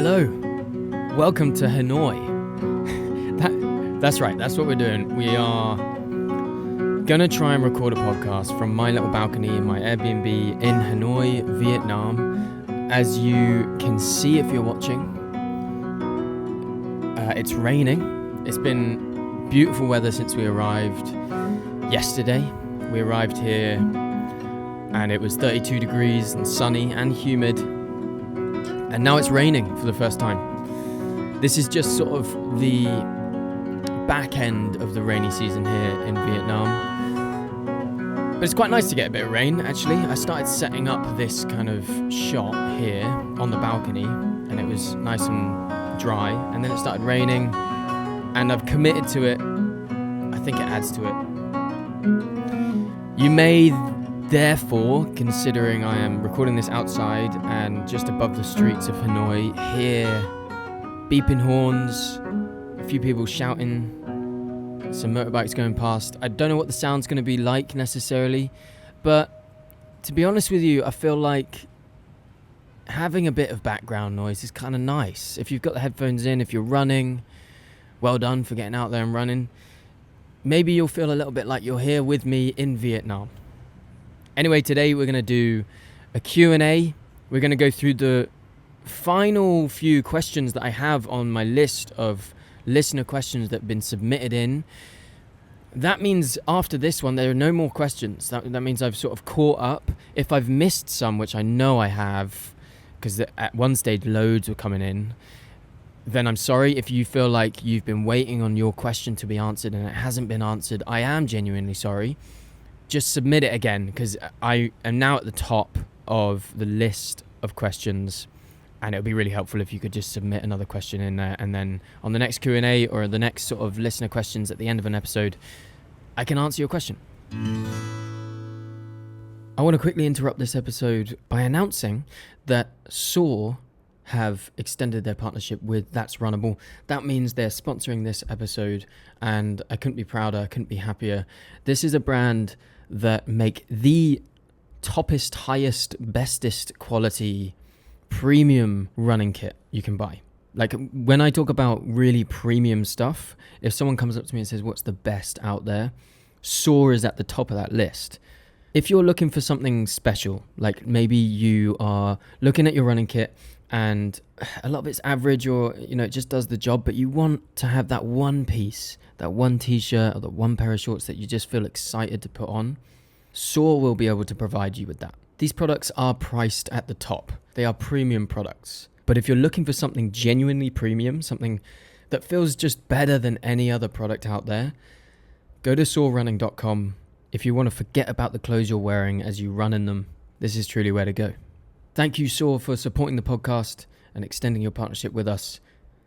Hello, welcome to Hanoi. That's right, that's what we're doing. We are gonna try and record a podcast from my little balcony in my Airbnb in Hanoi, Vietnam. As you can see if you're watching, it's raining. It's been beautiful weather since we arrived yesterday. We arrived here and it was 32 degrees and sunny and humid. And now it's raining for the first time. This is just sort of the back end of the rainy season here in Vietnam. But it's quite nice to get a bit of rain, actually. I started setting up this kind of shot here on the balcony, and it was nice and dry. And then it started raining, and I've committed to it. I think it adds to it. You may therefore, considering I am recording this outside and just above the streets of Hanoi, hear beeping horns, a few people shouting, some motorbikes going past. I don't know what the sound's going to be like necessarily, but to be honest with you, I feel like having a bit of background noise is kind of nice. If you've got the headphones in, if you're running, well done for getting out there and running. Maybe you'll feel a little bit like you're here with me in Vietnam. Anyway, today we're going to do a Q&A. We're going to go through the final few questions that I have on my list of listener questions that have been submitted in. That means after this one, there are no more questions. That means I've sort of caught up. If I've missed some, which I know I have, because at one stage loads were coming in, then I'm sorry. If you feel like you've been waiting on your question to be answered and it hasn't been answered, I am genuinely sorry. Just submit it again, because I am now at the top of the list of questions, and it would be really helpful if you could just submit another question in there, and then on the next Q&A or the next sort of listener questions at the end of an episode, I can answer your question. I want to quickly interrupt this episode by announcing that Soar have extended their partnership with That's Runnable. That means they're sponsoring this episode, and I couldn't be prouder, I couldn't be happier. This is a brand that make the toppest, highest, bestest quality premium running kit you can buy. Like, when I talk about really premium stuff, if someone comes up to me and says, what's the best out there? Soar is at the top of that list. If you're looking for something special, like maybe you are looking at your running kit and a lot of it's average, or it just does the job, but you want to have that one piece, that one t-shirt or that one pair of shorts that you just feel excited to put on, Soar will be able to provide you with that. These products are priced at the top. They are premium products. But if you're looking for something genuinely premium, something that feels just better than any other product out there, go to soarrunning.com. If you want to forget about the clothes you're wearing as you run in them, this is truly where to go. Thank you, Soar, for supporting the podcast and extending your partnership with us.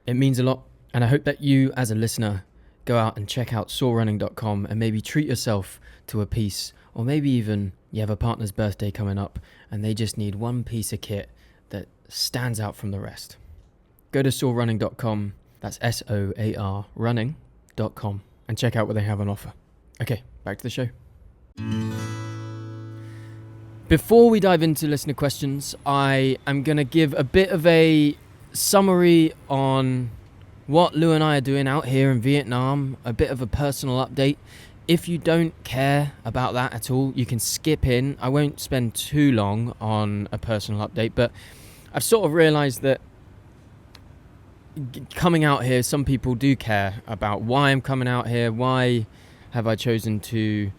It means a lot, and I hope that you, as a listener, go out and check out soarrunning.com and maybe treat yourself to a piece, or maybe even you have a partner's birthday coming up and they just need one piece of kit that stands out from the rest. Go to soarrunning.com, that's SOAR running.com, and check out what they have on offer. Okay, back to the show. Before we dive into listener questions, I am going to give a bit of a summary on what Lou and I are doing out here in Vietnam, a bit of a personal update. If you don't care about that at all, you can skip in. I won't spend too long on a personal update, but I've sort of realized that coming out here, some people do care about why I'm coming out here. Why have I chosen to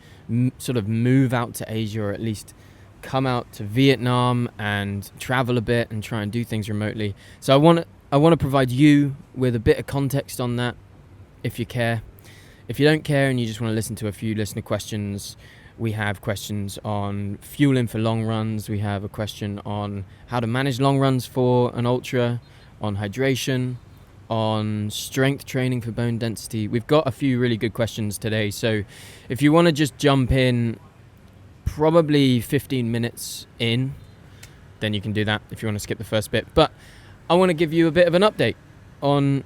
sort of move out to Asia, or at least come out to Vietnam and travel a bit and try and do things remotely. So I want to provide you with a bit of context on that, if you care. If you don't care and you just want to listen to a few listener questions, we have questions on fueling for long runs. We have a question on how to manage long runs for an ultra, on hydration, on strength training for bone density. We've got a few really good questions today. So if you want to just jump in probably 15 minutes in, then you can do that if you want to skip the first bit. But I want to give you a bit of an update on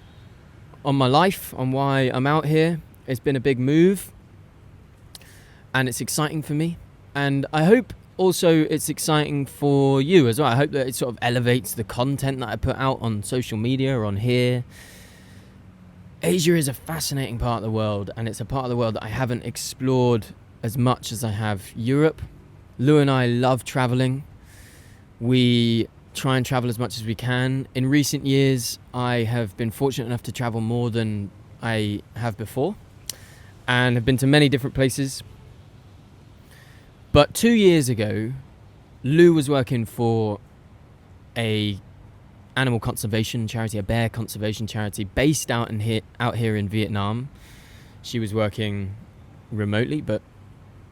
my life, on why I'm out here. It's been a big move and it's exciting for me. And I hope also it's exciting for you as well. I hope that it sort of elevates the content that I put out on social media or on here. Asia is a fascinating part of the world, and it's a part of the world that I haven't explored as much as I have Europe. Lou and I love traveling. We try and travel as much as we can. In recent years, I have been fortunate enough to travel more than I have before, and have been to many different places. But 2 years ago, Lou was working for a animal conservation charity, a bear conservation charity based out here in Vietnam. She was working remotely, but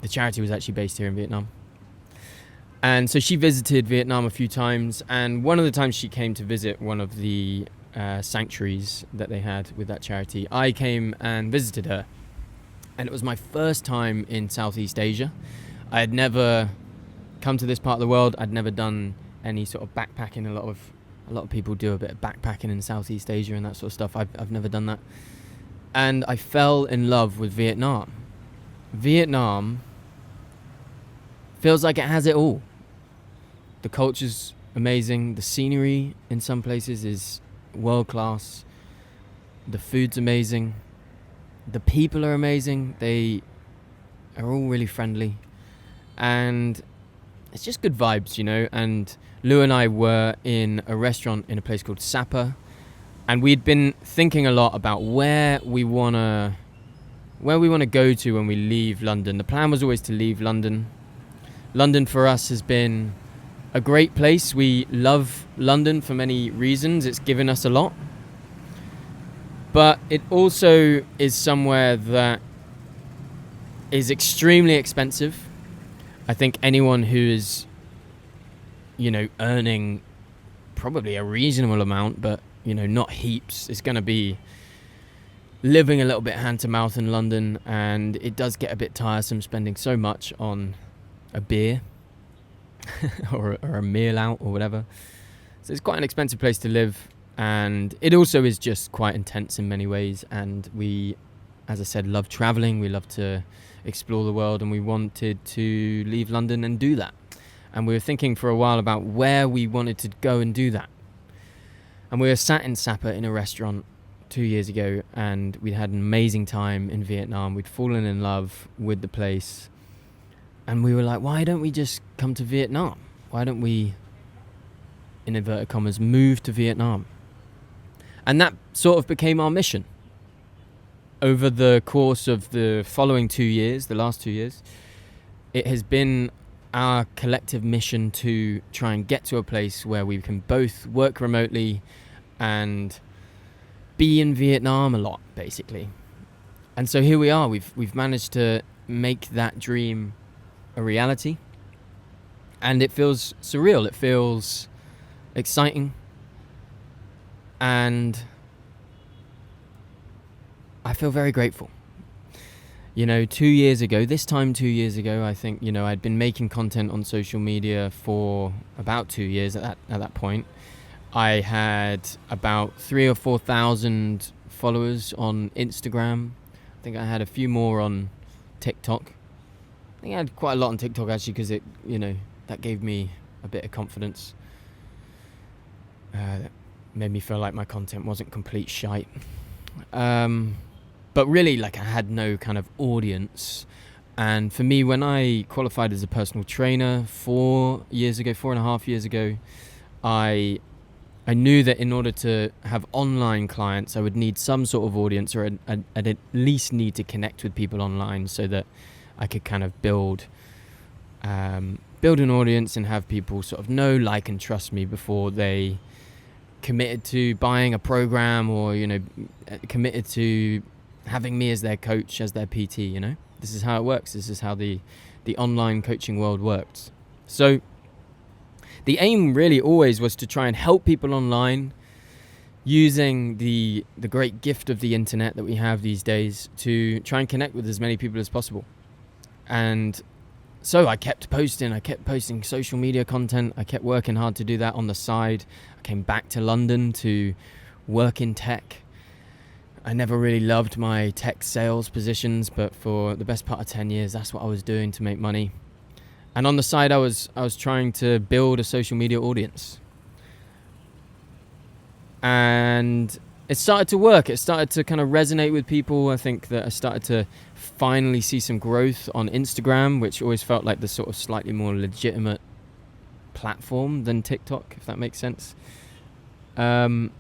the charity was actually based here in Vietnam. And so she visited Vietnam a few times, and one of the times she came to visit one of the sanctuaries that they had with that charity, I came and visited her. And it was my first time in Southeast Asia. I had never come to this part of the world. I'd never done any sort of backpacking. A lot of people do a bit of backpacking in Southeast Asia and that sort of stuff. I've never done that. And I fell in love with Vietnam. Vietnam feels like it has it all. The culture's amazing. The scenery in some places is world class. The food's amazing. The people are amazing. They are all really friendly. And it's just good vibes, you know. And Lou and I were in a restaurant in a place called Sapa. And we'd been thinking a lot about where we want to go to when we leave London. The plan was always to leave London. London for us has been a great place. We love London for many reasons. It's given us a lot. But it also is somewhere that is extremely expensive. I think anyone who is, earning probably a reasonable amount, but, not heaps, is going to be living a little bit hand to mouth in London. And it does get a bit tiresome spending so much on a beer or a meal out or whatever. So it's quite an expensive place to live. And it also is just quite intense in many ways. And we, as I said, love traveling. We love to explore the world, and we wanted to leave London and do that. And we were thinking for a while about where we wanted to go and do that. And we were sat in Sapa in a restaurant 2 years ago, and we'd had an amazing time in Vietnam. We'd fallen in love with the place. And we were like, why don't we just come to Vietnam? Why don't we, in inverted commas, move to Vietnam? And that sort of became our mission. Over the course of the following 2 years, the last 2 years, it has been our collective mission to try and get to a place where we can both work remotely and be in Vietnam a lot, basically. And so here we are. We've managed to make that dream a reality. And it feels surreal. It feels exciting. And I feel very grateful. 2 years ago, I think, I'd been making content on social media for about 2 years at that point. I had about 3,000 or 4,000 followers on Instagram. I think I had a few more on TikTok. I think I had quite a lot on TikTok actually, because it, that gave me a bit of confidence. Made me feel like my content wasn't complete shite. But really, I had no kind of audience. And for me, when I qualified as a personal trainer 4.5 years ago, I knew that in order to have online clients, I would need some sort of audience, or I'd at least need to connect with people online so that I could kind of build an audience and have people sort of know, like, and trust me before they committed to buying a program or, committed to having me as their coach, as their PT, This is how it works. This is how the online coaching world works. So the aim really always was to try and help people online using the great gift of the internet that we have these days to try and connect with as many people as possible. And so I kept posting social media content. I kept working hard to do that on the side. I came back to London to work in tech. I never really loved my tech sales positions, but for the best part of 10 years, that's what I was doing to make money. And on the side, I was trying to build a social media audience. And it started to work. It started to kind of resonate with people. I think that I started to finally see some growth on Instagram, which always felt like the sort of slightly more legitimate platform than TikTok, if that makes sense. And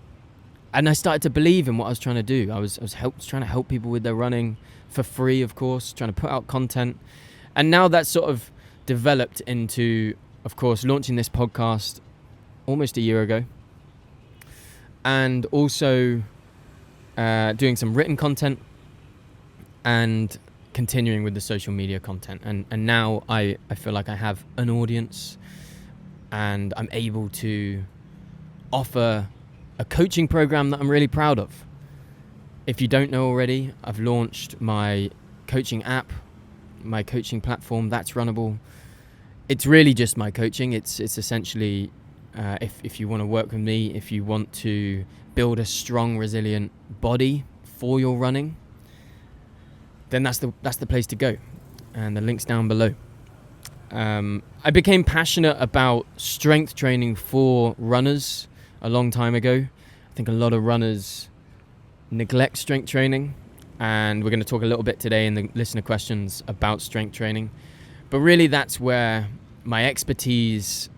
I started to believe in what I was trying to do. I was trying to help people with their running for free, of course, trying to put out content. And now that's sort of developed into, of course, launching this podcast almost a year ago. And also doing some written content and continuing with the social media content. And now I feel like I have an audience and I'm able to offer a coaching program that I'm really proud of. If you don't know already, I've launched my coaching app, my coaching platform, That's Runnable. It's really just my coaching. It's essentially... if you want to work with me, if you want to build a strong, resilient body for your running, then that's the place to go. And the link's down below. I became passionate about strength training for runners a long time ago. I think a lot of runners neglect strength training, and we're going to talk a little bit today in the listener questions about strength training. But really, that's where my expertise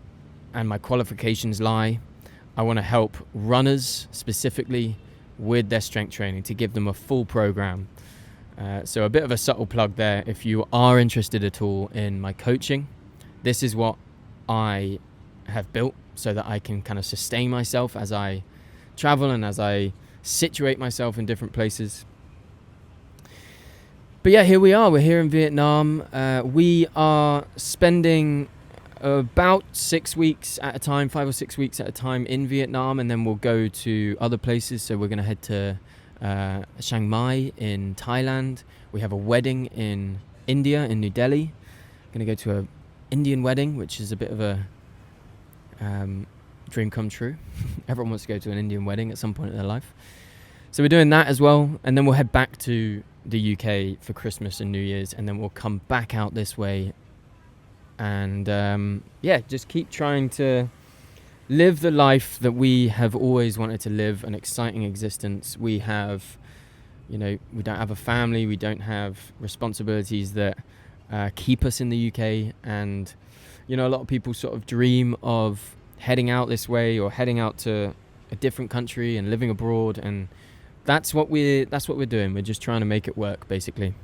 and my qualifications lie. I want to help runners specifically with their strength training, to give them a full program. So a bit of a subtle plug there. If you are interested at all in my coaching, this is what I have built so that I can kind of sustain myself as I travel and as I situate myself in different places. But yeah, here we are. We're here in Vietnam. We are spending about 6 weeks at a time, 5 or 6 weeks at a time in Vietnam, and then we'll go to other places. So we're going to head to Chiang Mai in Thailand. We have a wedding in India, in New Delhi. Going to go to an Indian wedding, which is a bit of a dream come true. Everyone wants to go to an Indian wedding at some point in their life. So we're doing that as well, and then we'll head back to the UK for Christmas and New Year's, and then we'll come back out this way. And just keep trying to live the life that we have always wanted to live, an exciting existence. We have, we don't have a family, we don't have responsibilities that keep us in the UK. And, a lot of people sort of dream of heading out this way or heading out to a different country and living abroad. And that's what we're doing. We're just trying to make it work, basically.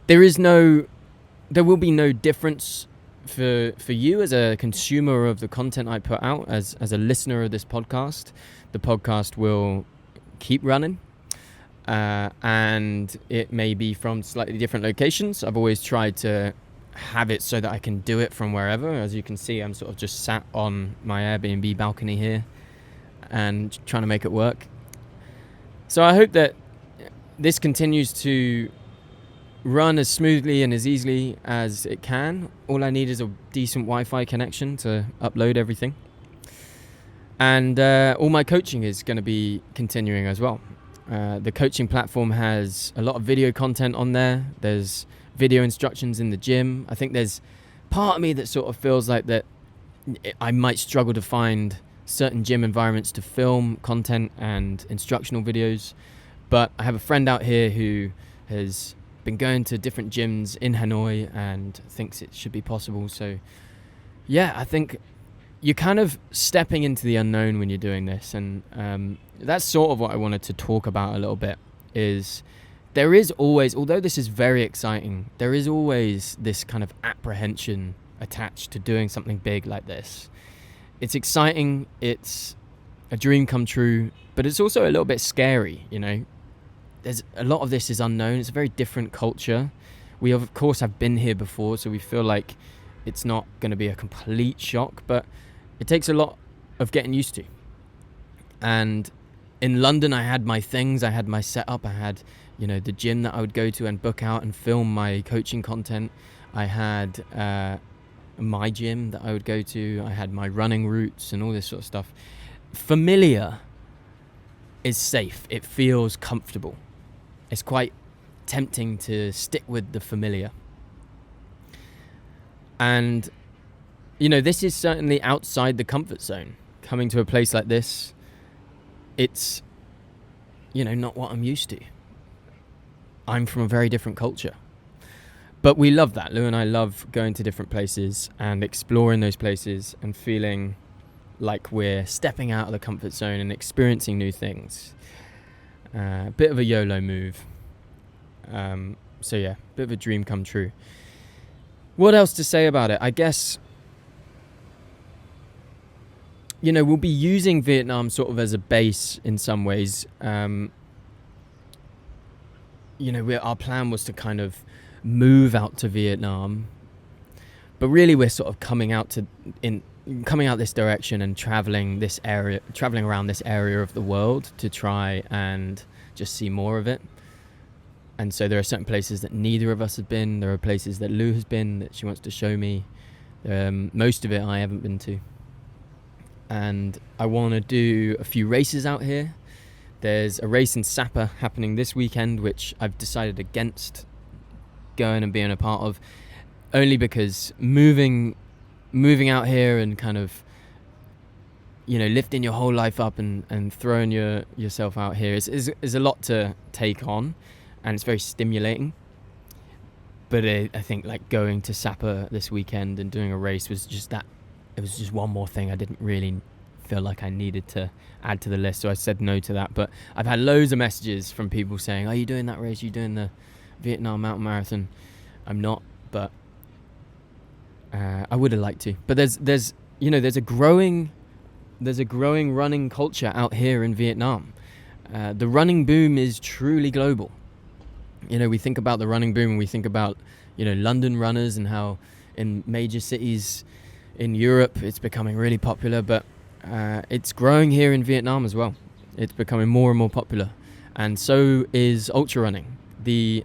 There will be no difference for you as a consumer of the content I put out, as a listener of this podcast. The podcast will keep running, and it may be from slightly different locations. I've always tried to have it so that I can do it from wherever. As you can see, I'm sort of just sat on my Airbnb balcony here and trying to make it work. So I hope that this continues to run as smoothly and as easily as it can. All I need is a decent Wi-Fi connection to upload everything. And all my coaching is going to be continuing as well. The coaching platform has a lot of video content on there. There's video instructions in the gym. I think there's part of me that sort of feels like that I might struggle to find certain gym environments to film content and instructional videos. But I have a friend out here who has been going to different gyms in Hanoi and thinks it should be possible. So yeah, I think you're kind of stepping into the unknown when you're doing this. And that's sort of what I wanted to talk about a little bit. Is there is always, although this is very exciting, there is always this kind of apprehension attached to doing something big like this. It's exciting, it's a dream come true, but it's also a little bit scary, There's a lot of this is unknown. It's a very different culture. We of course have been here before, so we feel like it's not going to be a complete shock, but it takes a lot of getting used to. And in London, I had my things, I had my setup, I had, the gym that I would go to and book out and film my coaching content. I had my gym that I would go to. I had my running routes and all this sort of stuff. Familiar is safe. It feels comfortable. It's quite tempting to stick with the familiar. And, this is certainly outside the comfort zone. Coming to a place like this, it's, not what I'm used to. I'm from a very different culture. But we love that. Lou and I love going to different places and exploring those places and feeling like we're stepping out of the comfort zone and experiencing new things. A bit of a YOLO move. So yeah, bit of a dream come true. What else to say about it? I guess, we'll be using Vietnam sort of as a base in some ways. Our plan was to kind of move out to Vietnam, but really we're sort of coming out this direction and traveling around this area of the world to try and just see more of it. And so there are certain places that neither of us have been. There are places that Lou has been that she wants to show me. Most of it I haven't been to. And I want to do a few races out here. There's a race in Sapa happening this weekend, which I've decided against going and being a part of, only because moving out here and kind of, lifting your whole life up and throwing yourself out here is a lot to take on, and it's very stimulating. But I think like going to Sapa this weekend and doing a race was just that. It was just one more thing I didn't really feel like I needed to add to the list, so I said no to that. But I've had loads of messages from people saying, "Are you doing that race? Are you doing the Vietnam Mountain Marathon?" I'm not, but I would have liked to. But there's a growing running culture out here in Vietnam. The running boom is truly global. We think about the running boom and we think about London runners and how in major cities in Europe it's becoming really popular, but it's growing here in Vietnam as well. It's becoming more and more popular, and so is ultra running. The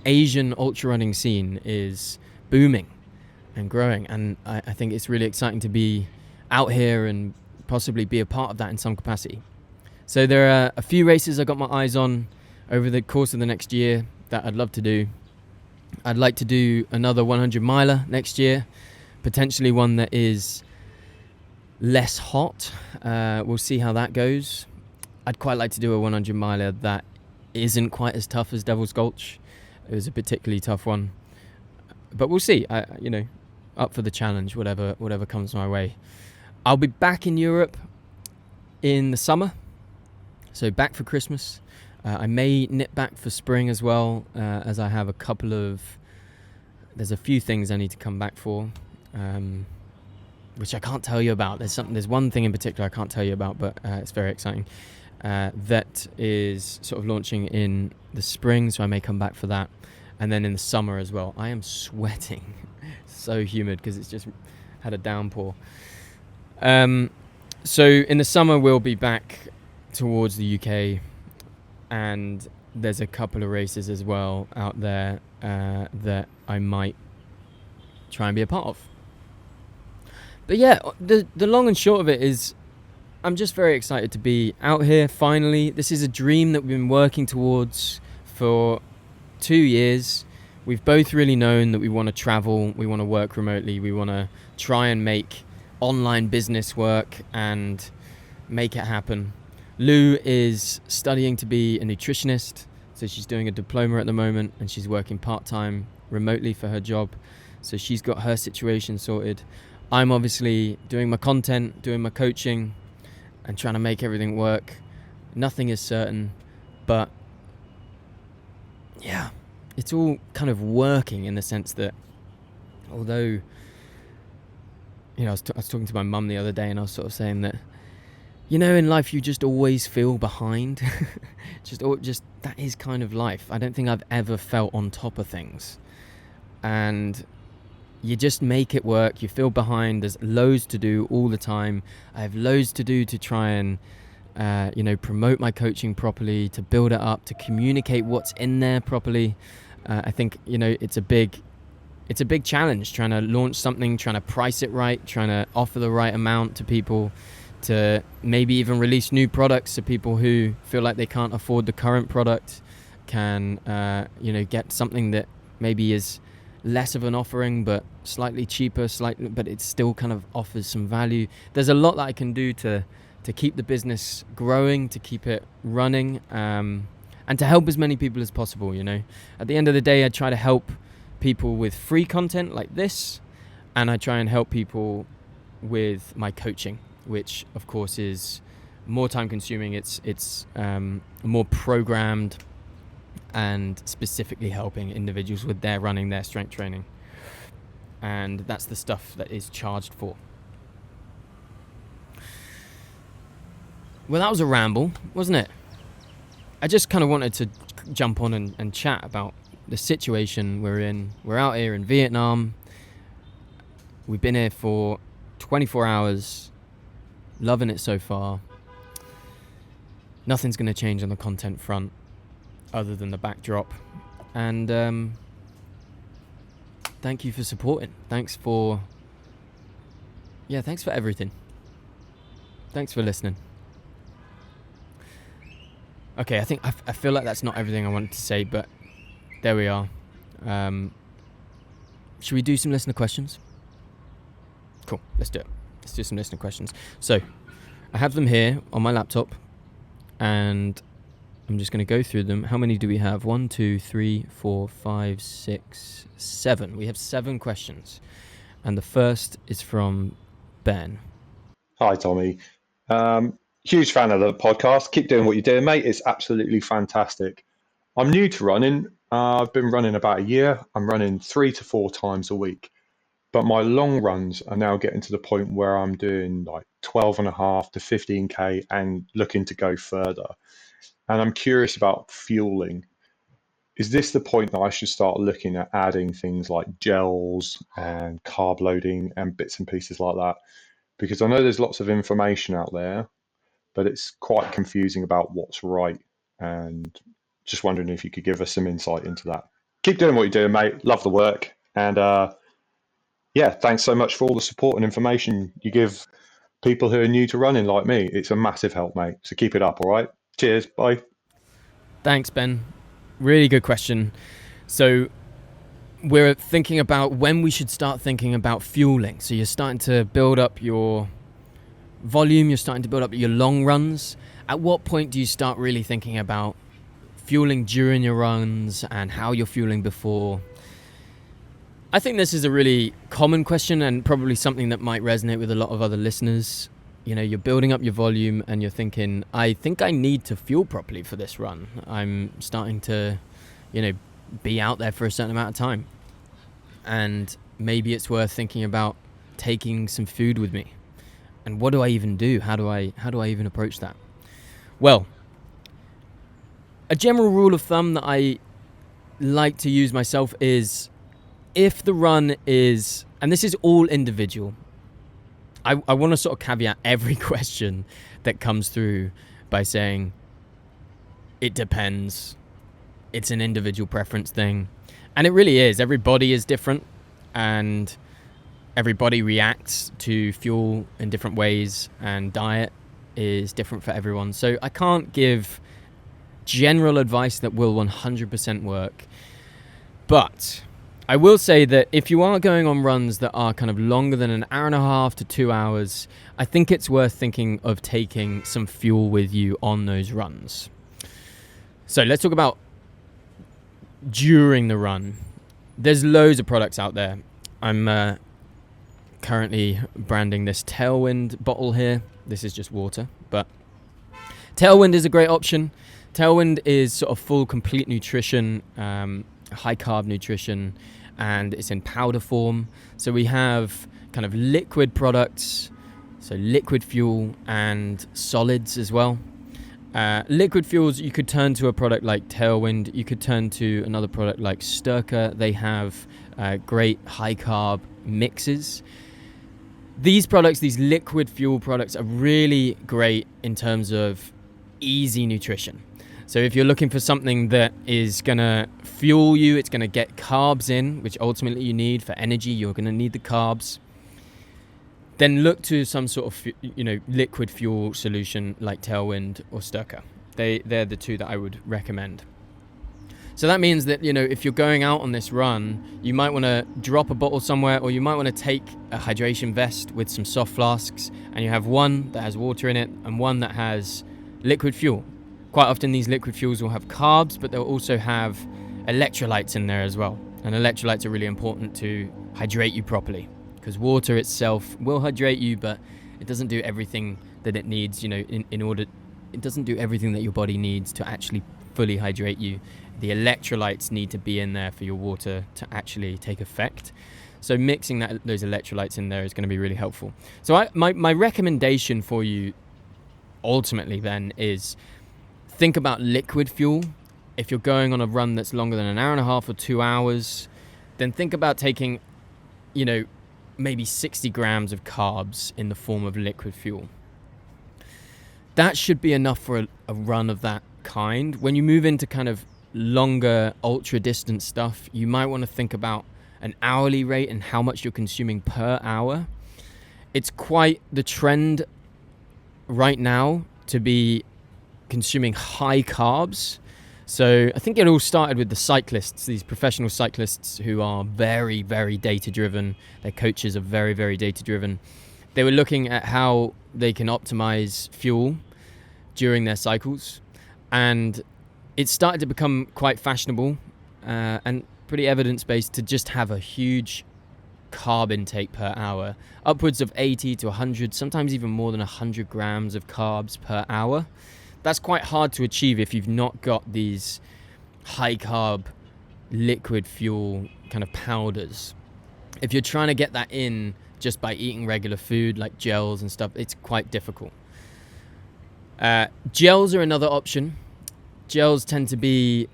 Asian ultra running scene is booming and growing, and I think it's really exciting to be out here and possibly be a part of that in some capacity. So there are a few races I got my eyes on over the course of the next year that I'd love to do. I'd like to do another 100 miler next year, potentially one that is less hot. We'll see how that goes. I'd quite like to do a 100 miler that isn't quite as tough as Devil's Gulch. It was a particularly tough one, but we'll see. Up for the challenge, whatever comes my way. I'll be back in Europe in the summer, so back for Christmas. I may nip back for spring as well, as I have there's a few things I need to come back for, which I can't tell you about. There's one thing in particular I can't tell you about, but it's very exciting. That is sort of launching in the spring, so I may come back for that. And then in the summer as well. I am sweating. So humid because it's just had a downpour. So in the summer we'll be back towards the UK, and there's a couple of races as well out there that I might try and be a part of. But yeah, the long and short of it is I'm just very excited to be out here finally. This is a dream that we've been working towards for 2 years. We've both really known that we want to travel, we want to work remotely, we want to try and make online business work and make it happen. Lou is studying to be a nutritionist, so she's doing a diploma at the moment and she's working part-time remotely for her job, so she's got her situation sorted. I'm obviously doing my content, doing my coaching and trying to make everything work. Nothing is certain, but yeah, it's all kind of working in the sense that although, I was talking to my mum the other day and I was sort of saying that, in life you just always feel behind. just that is kind of life. I don't think I've ever felt on top of things. And you just make it work. You feel behind. There's loads to do all the time. I have loads to do to try and promote my coaching properly, to build it up, to communicate what's in there properly. I think, it's a big challenge trying to launch something, trying to price it right, trying to offer the right amount to people, to maybe even release new products so people who feel like they can't afford the current product can, get something that maybe is less of an offering, but slightly cheaper, but it still kind of offers some value. There's a lot that I can do to keep the business growing, to keep it running, and to help as many people as possible. At the end of the day, I try to help people with free content like this, and I try and help people with my coaching, which of course is more time consuming. It's more programmed and specifically helping individuals with their running, their strength training. And that's the stuff that is charged for. Well, that was a ramble, wasn't it? I just kind of wanted to jump on and chat about the situation we're in. We're out here in Vietnam. We've been here for 24 hours, loving it so far. Nothing's going to change on the content front other than the backdrop. And thank you for supporting. Thanks for everything. Thanks for listening. Okay, I think I feel like that's not everything I wanted to say, but there we are. Should we do some listener questions? Cool, let's do it. Let's do some listener questions. So, I have them here on my laptop, and I'm just going to go through them. How many do we have? 1, 2, 3, 4, 5, 6, 7. We have 7 questions. And the first is from Ben. Hi, Tommy. Huge fan of the podcast. Keep doing what you're doing, mate. It's absolutely fantastic. I'm new to running. I've been running about a year. I'm running 3 to 4 times a week. But my long runs are now getting to the point where I'm doing like 12.5 to 15K and looking to go further. And I'm curious about fueling. Is this the point that I should start looking at adding things like gels and carb loading and bits and pieces like that? Because I know there's lots of information out there, but it's quite confusing about what's right. And just wondering if you could give us some insight into that. Keep doing what you're doing, mate. Love the work. And thanks so much for all the support and information you give people who are new to running like me. It's a massive help, mate. So keep it up, all right? Cheers. Bye. Thanks, Ben. Really good question. So we're thinking about when we should start thinking about fueling. So you're starting to build up your volume, you're starting to build up your long runs. At what point do you start really thinking about fueling during your runs and how you're fueling before? I think this is a really common question and probably something that might resonate with a lot of other listeners. You're building up your volume and you're thinking, I think I need to fuel properly for this run. I'm starting to, be out there for a certain amount of time. And maybe it's worth thinking about taking some food with me. And what do I even do? How do I even approach that? Well, a general rule of thumb that I like to use myself is if the run is, and this is all individual, I want to sort of caveat every question that comes through by saying it depends. It's an individual preference thing. And it really is. Everybody is different and everybody reacts to fuel in different ways and diet is different for everyone. So I can't give general advice that will 100% work. But I will say that if you are going on runs that are kind of longer than an hour and a half to 2 hours, I think it's worth thinking of taking some fuel with you on those runs. So let's talk about during the run. There's loads of products out there. I'm currently branding this Tailwind bottle here. This is just water, but Tailwind is a great option. Tailwind is sort of full, complete nutrition, high carb nutrition, and it's in powder form. So we have kind of liquid products, so liquid fuel and solids as well. Liquid fuels, you could turn to a product like Tailwind. You could turn to another product like Sturka. They have great high carb mixes. These products, these liquid fuel products, are really great in terms of easy nutrition. So if you're looking for something that is going to fuel you, it's going to get carbs in, which ultimately you need for energy, you're going to need the carbs, then look to some sort of, liquid fuel solution like Tailwind or Sturka. They're the two that I would recommend. So that means that, if you're going out on this run, you might want to drop a bottle somewhere, or you might want to take a hydration vest with some soft flasks, and you have one that has water in it and one that has liquid fuel. Quite often these liquid fuels will have carbs, but they'll also have electrolytes in there as well. And electrolytes are really important to hydrate you properly, because water itself will hydrate you, but it doesn't do everything that it needs, it doesn't do everything that your body needs to actually fully hydrate you. The electrolytes need to be in there for your water to actually take effect. So mixing those electrolytes in there is going to be really helpful. So my recommendation for you ultimately then is think about liquid fuel. If you're going on a run that's longer than an hour and a half or 2 hours, then think about taking, maybe 60 grams of carbs in the form of liquid fuel. That should be enough for a run of that kind. When you move into kind of longer ultra distance stuff, you might want to think about an hourly rate and how much you're consuming per hour. It's quite the trend right now to be consuming high carbs. So I think it all started with the cyclists, these professional cyclists who are very, very data driven. Their coaches are very, very data driven. They were looking at how they can optimize fuel during their cycles, and it started to become quite fashionable and pretty evidence-based to just have a huge carb intake per hour, upwards of 80 to 100, sometimes even more than 100 grams of carbs per hour. That's quite hard to achieve if you've not got these high carb liquid fuel kind of powders. If you're trying to get that in just by eating regular food like gels and stuff, it's quite difficult. Gels are another option. Gels tend to be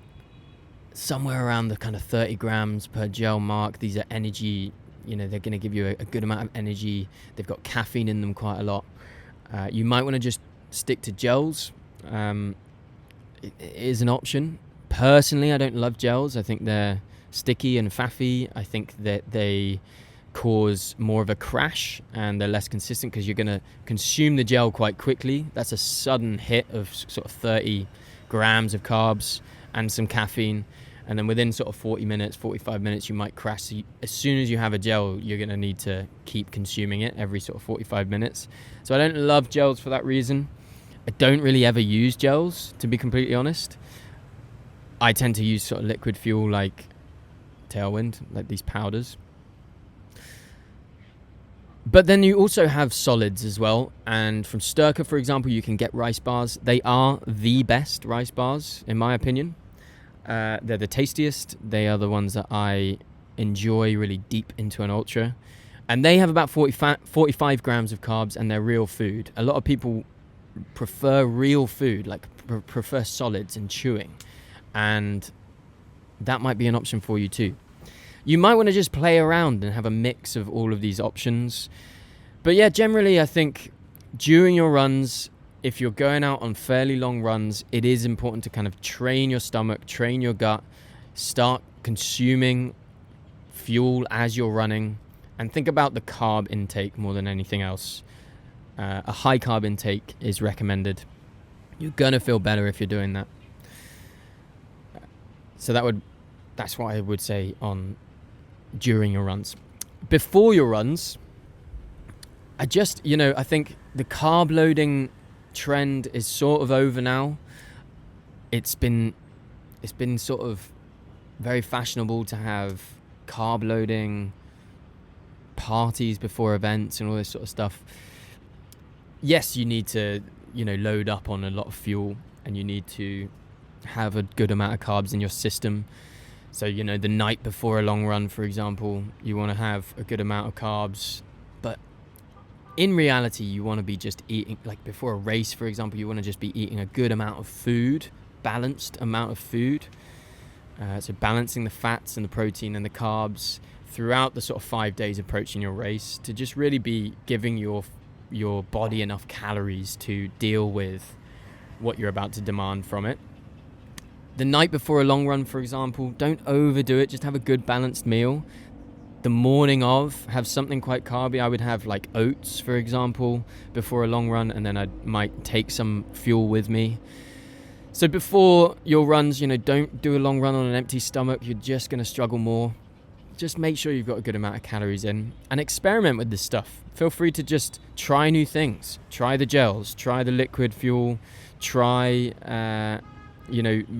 somewhere around the kind of 30 grams per gel mark. These are energy, they're going to give you a good amount of energy. They've got caffeine in them quite a lot. You might want to just stick to gels. It is an option. Personally, I don't love gels. I think they're sticky and faffy. I think that they cause more of a crash and they're less consistent because you're going to consume the gel quite quickly. That's a sudden hit of sort of 30 grams of carbs and some caffeine, and then within sort of 40 minutes, 45 minutes, you might crash. So as soon as you have a gel, you're going to need to keep consuming it every sort of 45 minutes. So I don't love gels for that reason. I don't really ever use gels, to be completely honest. I tend to use sort of liquid fuel like Tailwind, like these powders. But then you also have solids as well. And from Sturka, for example, you can get rice bars. They are the best rice bars, in my opinion. They're the tastiest. They are the ones that I enjoy really deep into an ultra. And they have about 45 grams of carbs, and they're real food. A lot of people prefer real food, like prefer solids and chewing, and that might be an option for you too. You might want to just play around and have a mix of all of these options. But yeah, generally I think during your runs, if you're going out on fairly long runs, it is important to kind of train your stomach, train your gut, start consuming fuel as you're running, and think about the carb intake more than anything else. A high carb intake is recommended. You're going to feel better if you're doing that. So that's what I would say on during your runs. Before your runs, I think the carb loading trend is sort of over now. It's been sort of very fashionable to have carb loading parties before events and all this sort of stuff. Yes, you need to, load up on a lot of fuel, and you need to have a good amount of carbs in your system. So, the night before a long run, for example, you want to have a good amount of carbs. But in reality, you want to be just eating, like before a race, for example, you want to just be eating a good amount of food, balanced amount of food. So balancing the fats and the protein and the carbs throughout the sort of 5 days approaching your race to just really be giving your body enough calories to deal with what you're about to demand from it. The night before a long run, for example, don't overdo it. Just have a good balanced meal. The morning of, have something quite carby. I would have like oats, for example, before a long run, and then I might take some fuel with me. So before your runs, don't do a long run on an empty stomach. You're just going to struggle more. Just make sure you've got a good amount of calories in and experiment with this stuff. Feel free to just try new things. Try the gels, try the liquid fuel, try,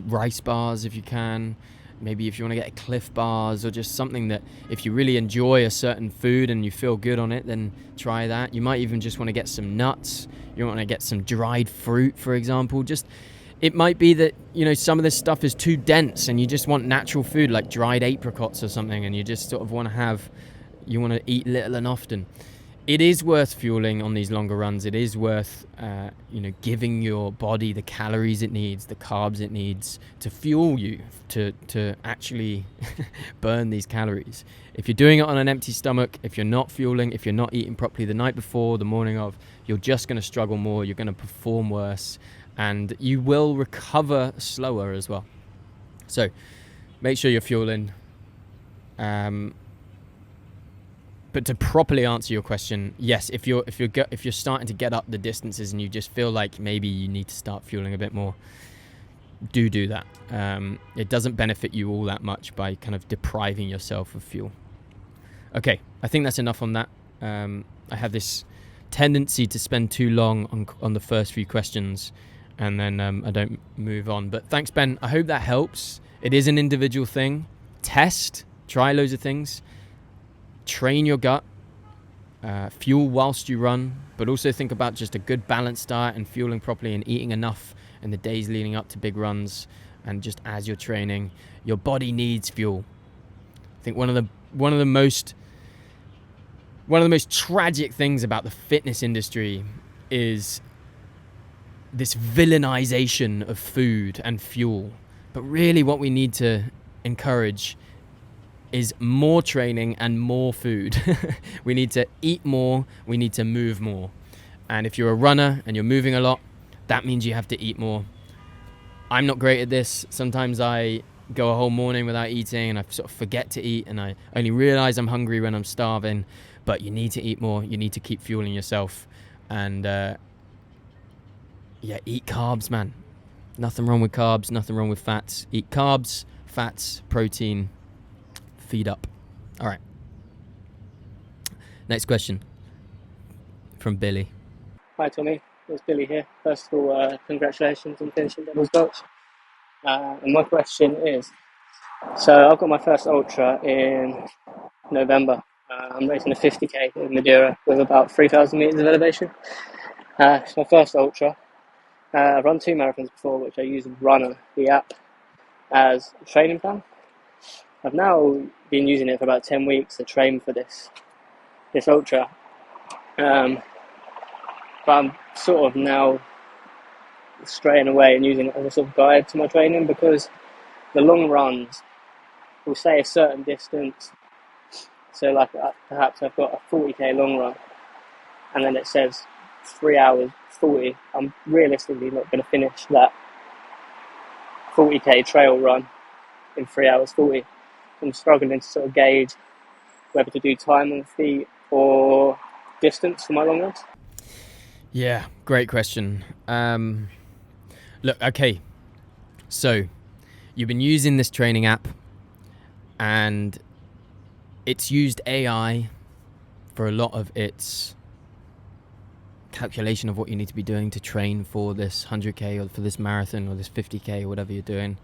rice bars if you can. Maybe if you want to get Cliff bars or just something that if you really enjoy a certain food and you feel good on it, then try that. You might even just want to get some nuts. You want to get some dried fruit, for example. It might be that, some of this stuff is too dense and you just want natural food like dried apricots or something, and you just sort of want to eat little and often. It is worth fueling on these longer runs. It is worth, giving your body the calories it needs, the carbs it needs to fuel you, to actually burn these calories. If you're doing it on an empty stomach, if you're not fueling, if you're not eating properly the night before, the morning of, you're just going to struggle more. You're going to perform worse. And you will recover slower as well. So make sure you're fueling. But to properly answer your question, yes, if you're starting to get up the distances and you just feel like maybe you need to start fueling a bit more, do that. It doesn't benefit you all that much by kind of depriving yourself of fuel. Okay, I think that's enough on that. I have this tendency to spend too long on the first few questions, and then I don't move on. But thanks, Ben. I hope that helps. It is an individual thing. Try loads of things. Train your gut. Fuel whilst you run, but also think about just a good balanced diet and fueling properly and eating enough in the days leading up to big runs, and just as you're training. Your body needs fuel. I think one of the most tragic things about the fitness industry is this villainization of food and fuel. But really what we need to encourage is more training and more food. We need to eat more, we need to move more. And if you're a runner and you're moving a lot, that means you have to eat more. I'm not great at this. Sometimes I go a whole morning without eating and I sort of forget to eat, and I only realize I'm hungry when I'm starving. But you need to eat more, you need to keep fueling yourself. And eat carbs, man. Nothing wrong with carbs, nothing wrong with fats. Eat carbs, fats, protein, feed up. All right. Next question from Billy. Hi Tommy, it's Billy here. First of all, congratulations on finishing Devil's Gulch. And my question is, so I've got my first ultra in November. I'm racing a 50k in Madeira with about 3,000 metres of elevation. It's my first ultra. I've run 2 marathons before, which I use Runner, the app, as a training plan. I've now been using it for about 10 weeks to train for this ultra. But I'm sort of now straying away and using it as a sort of guide to my training, because the long runs will say a certain distance. So like perhaps I've got a 40k long run and then it says 3 hours 40. I'm realistically not going to finish that 40k trail run in 3 hours 40. I'm struggling to sort of gauge whether to do time on feet or distance for my long runs. Yeah, great question. Look, okay, so you've been using this training app and it's used AI for a lot of its calculation of what you need to be doing to train for this 100k or for this marathon or this 50k or whatever you're doing.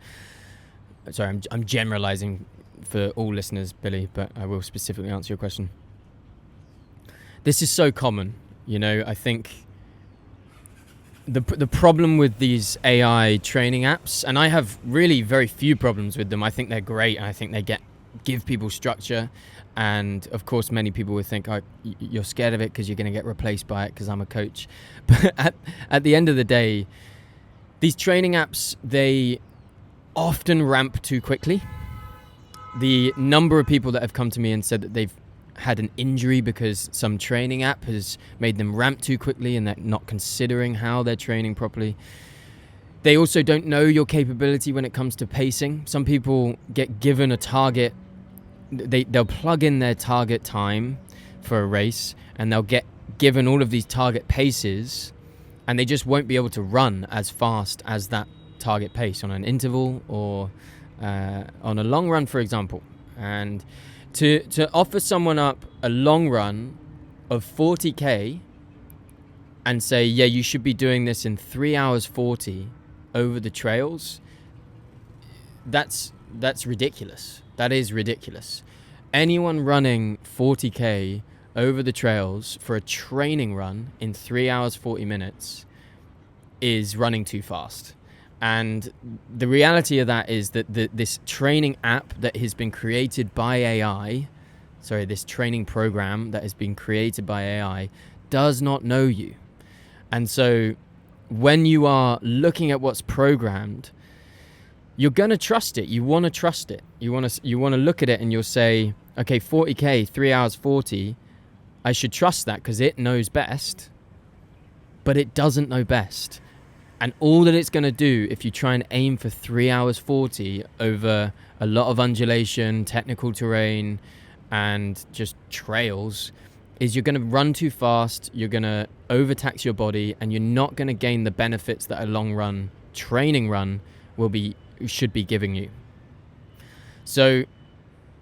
Sorry, I'm generalizing for all listeners, Billy, but I will specifically answer your question. This is so common, I think the problem with these AI training apps, and I have really very few problems with them. I think they're great, and I think they give people structure. And of course, many people would think, oh, you're scared of it because you're going to get replaced by it because I'm a coach. But at the end of the day, these training apps, they often ramp too quickly. The number of people that have come to me and said that they've had an injury because some training app has made them ramp too quickly and they're not considering how they're training properly. They also don't know your capability when it comes to pacing. Some people get given a target. They'll plug in their target time for a race and they'll get given all of these target paces and they just won't be able to run as fast as that target pace on an interval or on a long run, for example. And to offer someone up a long run of 40k and say, yeah, you should be doing this in 3 hours 40 over the trails, that's ridiculous. That is ridiculous. Anyone running 40k over the trails for a training run in 3 hours 40 minutes is running too fast. And the reality of that is that this training app that has been created by AI, this training program that has been created by AI does not know you. And so when you are looking at what's programmed, you're going to trust it. You want to trust it. You want to look at it and you'll say, okay, 40k, 3 hours 40, I should trust that because it knows best. But it doesn't know best. And all that it's going to do if you try and aim for 3 hours 40 over a lot of undulation, technical terrain, and just trails is you're going to run too fast, you're going to overtax your body, and you're not going to gain the benefits that a long run, training run should be giving you. So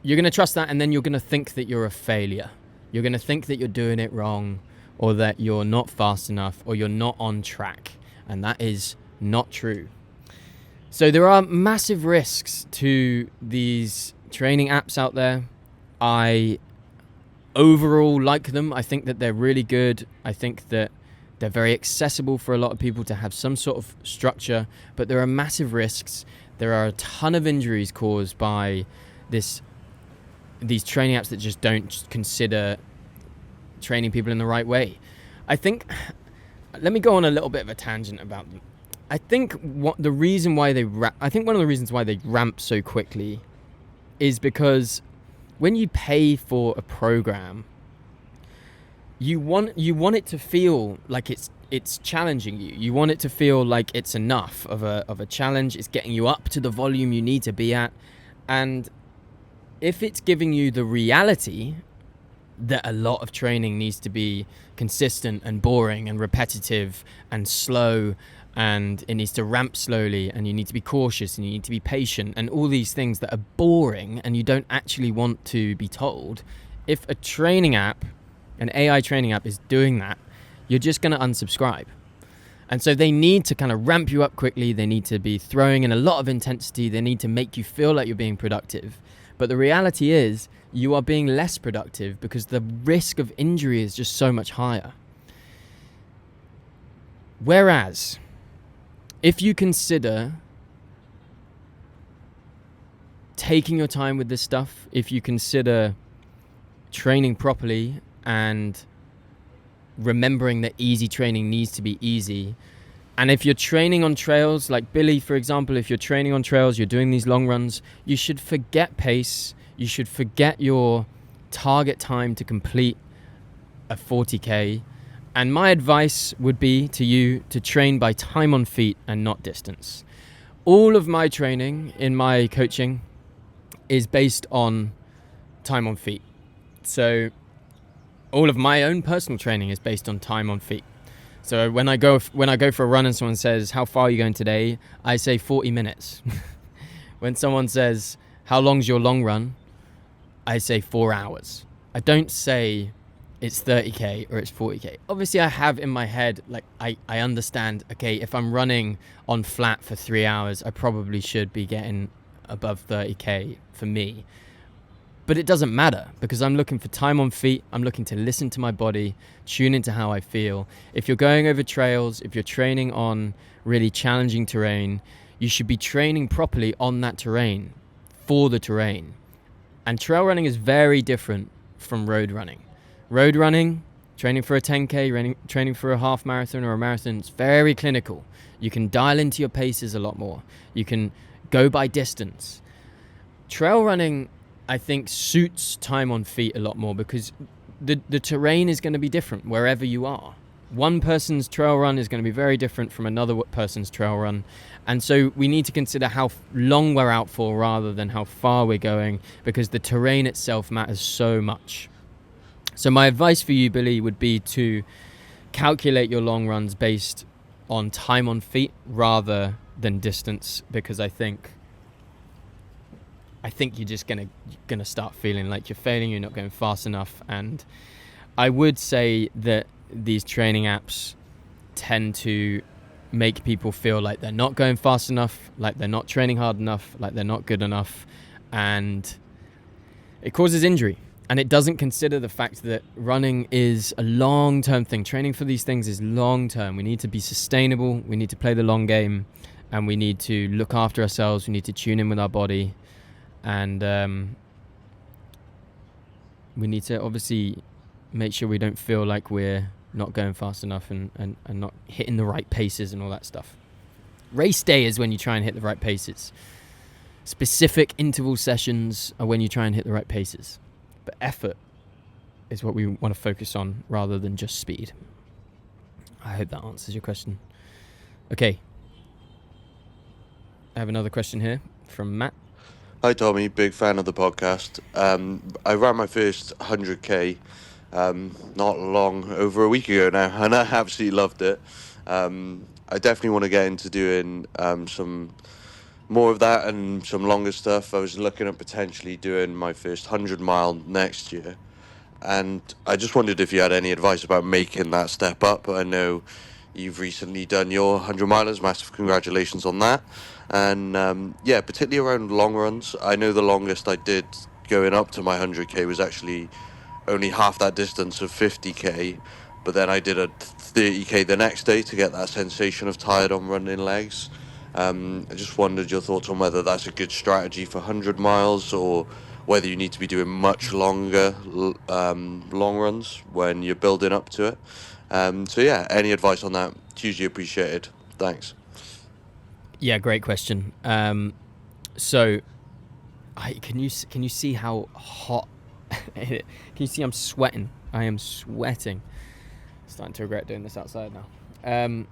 you're going to trust that, and then you're going to think that you're a failure. You're going to think that you're doing it wrong, or that you're not fast enough, or you're not on track. And that is not true. So there are massive risks to these training apps out there. I overall like them. I think that they're really good. I think that they're very accessible for a lot of people to have some sort of structure, but there are massive risks. There are a ton of injuries caused by these training apps that just don't consider training people in the right way. Let me go on a little bit of a tangent about them. I think one of the reasons why they ramp so quickly is because when you pay for a program, you want it to feel like it's challenging you. You want it to feel like it's enough of a challenge. It's getting you up to the volume you need to be at. And if it's giving you the reality that a lot of training needs to be consistent and boring and repetitive and slow, and it needs to ramp slowly, and you need to be cautious and you need to be patient, and all these things that are boring and you don't actually want to be told, if a training app, an AI training app, is doing that, you're just going to unsubscribe. And so they need to kind of ramp you up quickly. They need to be throwing in a lot of intensity. They need to make you feel like you're being productive. But the reality is you are being less productive because the risk of injury is just so much higher. Whereas, if you consider taking your time with this stuff, if you consider training properly and remembering that easy training needs to be easy, and if you're training on trails, like Billy, for example, if you're training on trails, you're doing these long runs, you should forget pace. You should forget your target time to complete a 40k. And my advice would be to you to train by time on feet and not distance. All of my training in my coaching is based on time on feet. So all of my own personal training is based on time on feet. So when I go for a run and someone says, how far are you going today? I say 40 minutes. When someone says, how long's your long run? I say 4 hours. I don't say it's 30k or it's 40k. Obviously I have in my head, like I understand, okay, if I'm running on flat for 3 hours, I probably should be getting above 30k for me. But it doesn't matter because I'm looking for time on feet. I'm looking to listen to my body, tune into how I feel. If you're going over trails, if you're training on really challenging terrain, you should be training properly on that terrain, for the terrain. And trail running is very different from road running. Road running, training for a 10k, training for a half marathon or a marathon, it's very clinical. You can dial into your paces a lot more. You can go by distance. Trail running, I think, suits time on feet a lot more because the terrain is going to be different wherever you are. One person's trail run is going to be very different from another person's trail run. And so we need to consider how long we're out for rather than how far we're going, because the terrain itself matters so much. So my advice for you, Billy, would be to calculate your long runs based on time on feet rather than distance, because I think you're just gonna start feeling like you're failing, you're not going fast enough. And I would say that these training apps tend to make people feel like they're not going fast enough, like they're not training hard enough, like they're not good enough, and it causes injury. And it doesn't consider the fact that running is a long-term thing. Training for these things is long-term. We need to be sustainable, we need to play the long game, and we need to look after ourselves, we need to tune in with our body, and we need to obviously make sure we don't feel like we're not going fast enough and not hitting the right paces and all that stuff. Race day is when you try and hit the right paces. Specific interval sessions are when you try and hit the right paces. But effort is what we want to focus on rather than just speed. I hope that answers your question. Okay. I have another question here from Matt. Hi Tommy, big fan of the podcast. I ran my first 100k not long, over a week ago now, and I absolutely loved it. I definitely want to get into doing some more of that and some longer stuff. I was looking at potentially doing my first 100-mile next year, and I just wondered if you had any advice about making that step up. I know you've recently done your 100-milers, massive congratulations on that. And yeah, particularly around long runs. I know the longest I did going up to my 100k was actually only half that distance of 50k, but then I did a 30k the next day to get that sensation of tired on running legs. I just wondered your thoughts on whether that's a good strategy for 100 miles or whether you need to be doing much longer long runs when you're building up to it. So yeah, any advice on that? Hugely appreciated. Thanks. Yeah, great question. So, can you see how hot? Can you see I'm sweating? I am sweating. Starting to regret doing this outside now.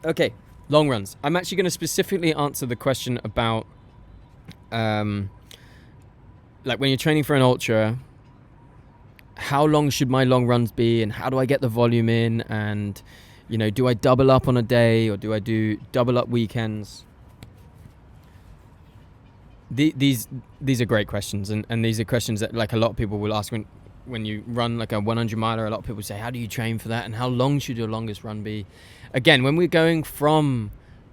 Okay, long runs. I'm actually going to specifically answer the question about, like when you're training for an ultra, how long should my long runs be, and how do I get the volume in, and do I double up on a day or do I do double up weekends? These are great questions, and these are questions that like a lot of people will ask when you run like a 100 miler. A lot of people say, how do you train for that, and how long should your longest run be? Again, when we're going from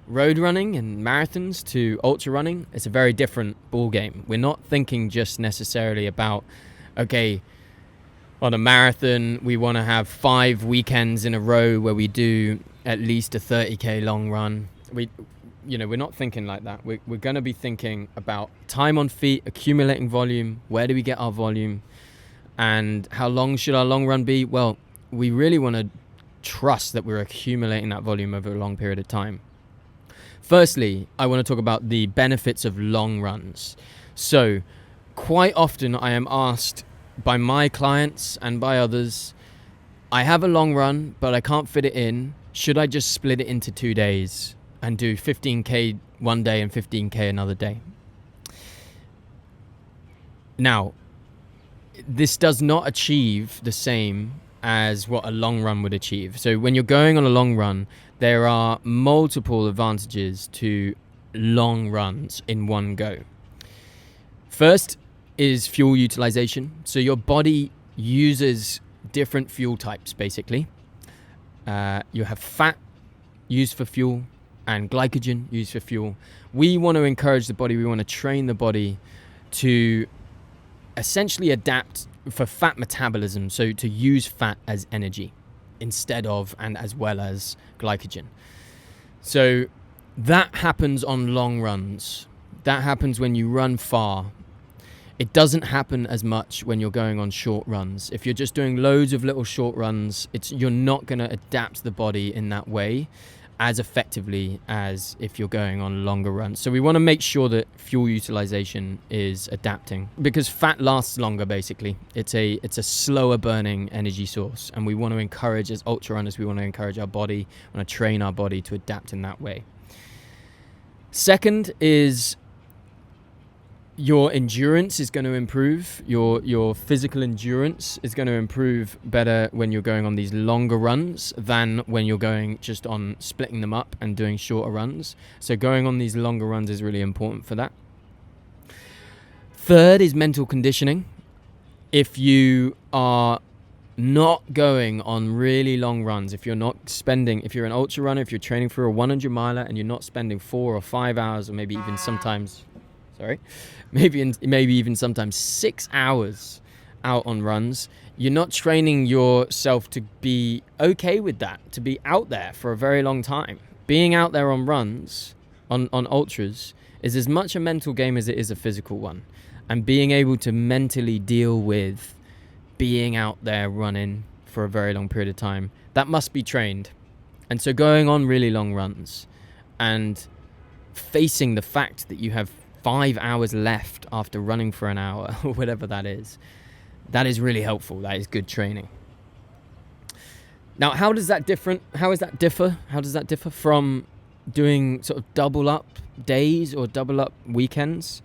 road running and marathons to ultra running, it's a very different ball game. We're not thinking just necessarily about, okay, on a marathon, we want to have 5 weekends in a row where we do at least a 30k long run. We're not thinking like that. We're going to be thinking about time on feet, accumulating volume. Where do we get our volume? And how long should our long run be? Well, we really want to trust that we're accumulating that volume over a long period of time. Firstly, I want to talk about the benefits of long runs. So, quite often I am asked by my clients and by others, I have a long run, but I can't fit it in. Should I just split it into 2 days and do 15k one day and 15k another day? Now, this does not achieve the same as what a long run would achieve. So when you're going on a long run, there are multiple advantages to long runs in one go. First is fuel utilization. So your body uses different fuel types, basically. You have fat used for fuel and glycogen used for fuel. We want to encourage the body, we want to train the body to essentially adapt for fat metabolism, so to use fat as energy instead of and as well as glycogen. So that happens on long runs. That happens when you run far. It doesn't happen as much when you're going on short runs. If you're just doing loads of little short runs, you're not going to adapt the body in that way as effectively as if you're going on longer runs. So we want to make sure that fuel utilization is adapting, because fat lasts longer, basically. It's a slower burning energy source, and we want to encourage, as ultra runners, we want to encourage our body, we want to train our body to adapt in that way. Second is your endurance is going to improve. Your physical endurance is going to improve better when you're going on these longer runs than when you're going just on splitting them up and doing shorter runs. So going on these longer runs is really important for that. Third is mental conditioning. If you are not going on really long runs, if you're an ultra runner, if you're training for a 100 miler and you're not spending 4 or 5 hours, or maybe even sometimes, maybe even sometimes 6 hours out on runs, you're not training yourself to be okay with that, to be out there for a very long time. Being out there on runs, on ultras, is as much a mental game as it is a physical one. And being able to mentally deal with being out there running for a very long period of time, that must be trained. And so going on really long runs and facing the fact that you have 5 hours left after running for an hour or whatever that is really helpful. That is good training. Now, how does that differ from doing sort of double up days or double up weekends?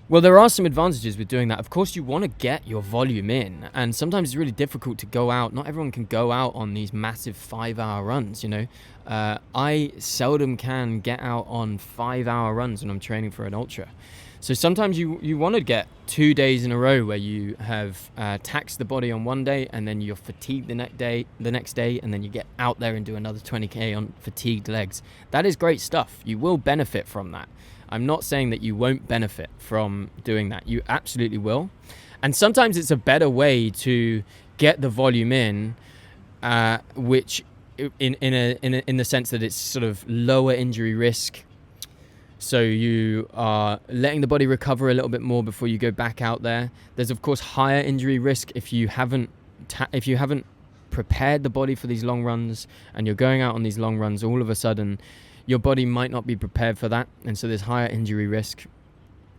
Well, there are some advantages with doing that. Of course, you want to get your volume in, and sometimes it's really difficult to go out. Not everyone can go out on these massive 5-hour runs, I seldom can get out on 5-hour runs when I'm training for an ultra. So sometimes you want to get 2 days in a row where you have taxed the body on one day, and then you're fatigued the next day, and then you get out there and do another 20k on fatigued legs. That is great stuff. You will benefit from that. I'm not saying that you won't benefit from doing that. You absolutely will. And sometimes it's a better way to get the volume in, which in the sense that it's sort of lower injury risk. So you are letting the body recover a little bit more before you go back out there. There's of course higher injury risk if you haven't prepared the body for these long runs, and you're going out on these long runs. All of a sudden, your body might not be prepared for that, and so there's higher injury risk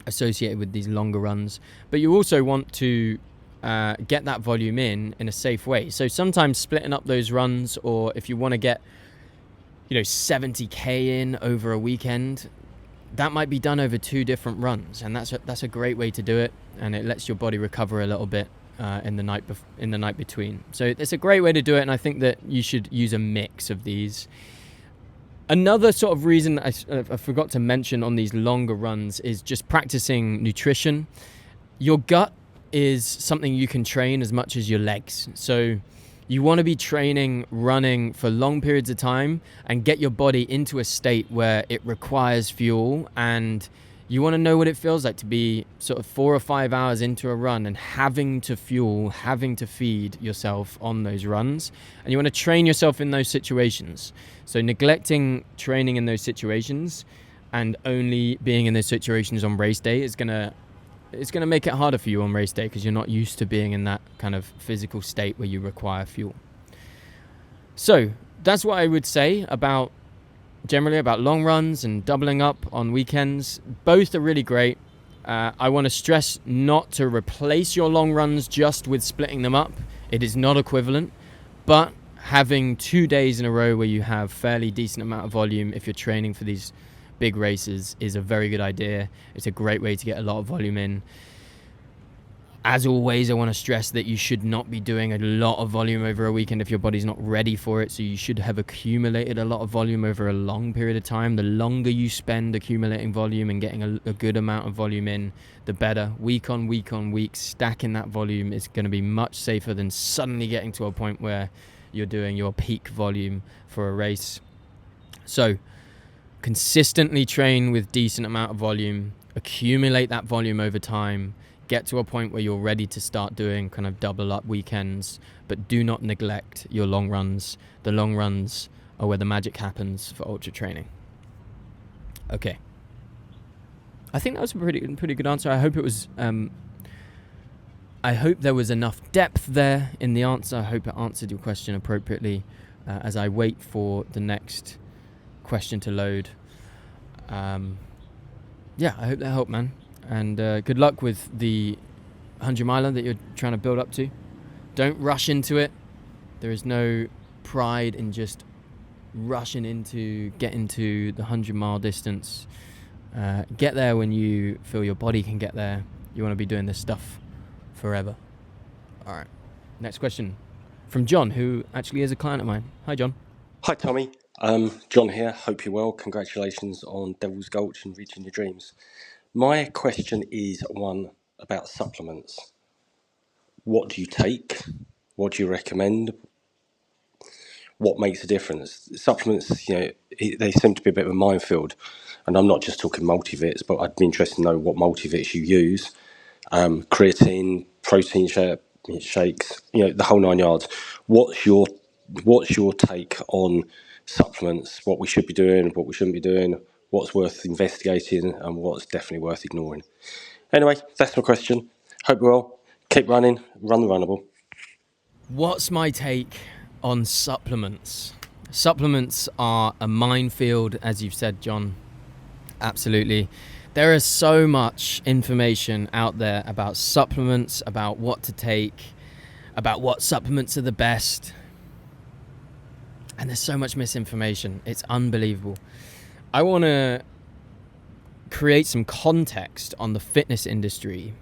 associated with these longer runs. But you also want to get that volume in a safe way. So sometimes splitting up those runs, or if you want to get 70k in over a weekend, that might be done over 2 different runs, and that's a great way to do it, and it lets your body recover a little bit in the night between. So it's a great way to do it, and I think that you should use a mix of these. Another sort of reason I forgot to mention on these longer runs is just practicing nutrition. Your gut is something you can train as much as your legs. So you want to be training running for long periods of time and get your body into a state where it requires fuel, and you want to know what it feels like to be sort of 4 or 5 hours into a run and having to feed yourself on those runs. And you want to train yourself in those situations. So neglecting training in those situations and only being in those situations on race day is going to make it harder for you on race day, because you're not used to being in that kind of physical state where you require fuel. So that's what I would say generally about long runs and doubling up on weekends. Both are really great. I want to stress not to replace your long runs just with splitting them up. It is not equivalent, but having 2 days in a row where you have fairly decent amount of volume if you're training for these big races is a very good idea. It's a great way to get a lot of volume in. As always, I want to stress that you should not be doing a lot of volume over a weekend if your body's not ready for it. So you should have accumulated a lot of volume over a long period of time. The longer you spend accumulating volume and getting a good amount of volume in, the better. Week on week, stacking that volume is going to be much safer than suddenly getting to a point where you're doing your peak volume for a race. So consistently train with decent amount of volume, accumulate that volume over time, get to a point where you're ready to start doing kind of double up weekends, but do not neglect your long runs. The long runs are where the magic happens for ultra training. Okay. I think that was a pretty good answer. I hope it was I hope there was enough depth there in the answer. I hope it answered your question appropriately as I wait for the next question to load. I hope that helped, man. And good luck with the 100 miler that you're trying to build up to. Don't rush into it. There is no pride in just rushing into getting to the 100 mile distance Get there when you feel your body can get there. You want to be doing this stuff forever. All right. Next question from John, who actually is a client of mine. Hi, John. Hi, Tommy. John here. Hope you're well. Congratulations on Devil's Gulch and reaching your dreams. My question is one about supplements. What do you take? What do you recommend? What makes a difference? Supplements, they seem to be a bit of a minefield. And I'm not just talking multivits, but I'd be interested to know what multivits you use. Creatine, protein shakes, the whole 9 yards. What's your take on supplements? What we should be doing, what we shouldn't be doing, what's worth investigating, and what's definitely worth ignoring. Anyway, that's my question. Hope you're well. Keep running. Run the Runnable. What's my take on supplements? Supplements are a minefield, as you've said, John. Absolutely. There is so much information out there about supplements, about what to take, about what supplements are the best. And there's so much misinformation. It's unbelievable. I want to create some context on the fitness industry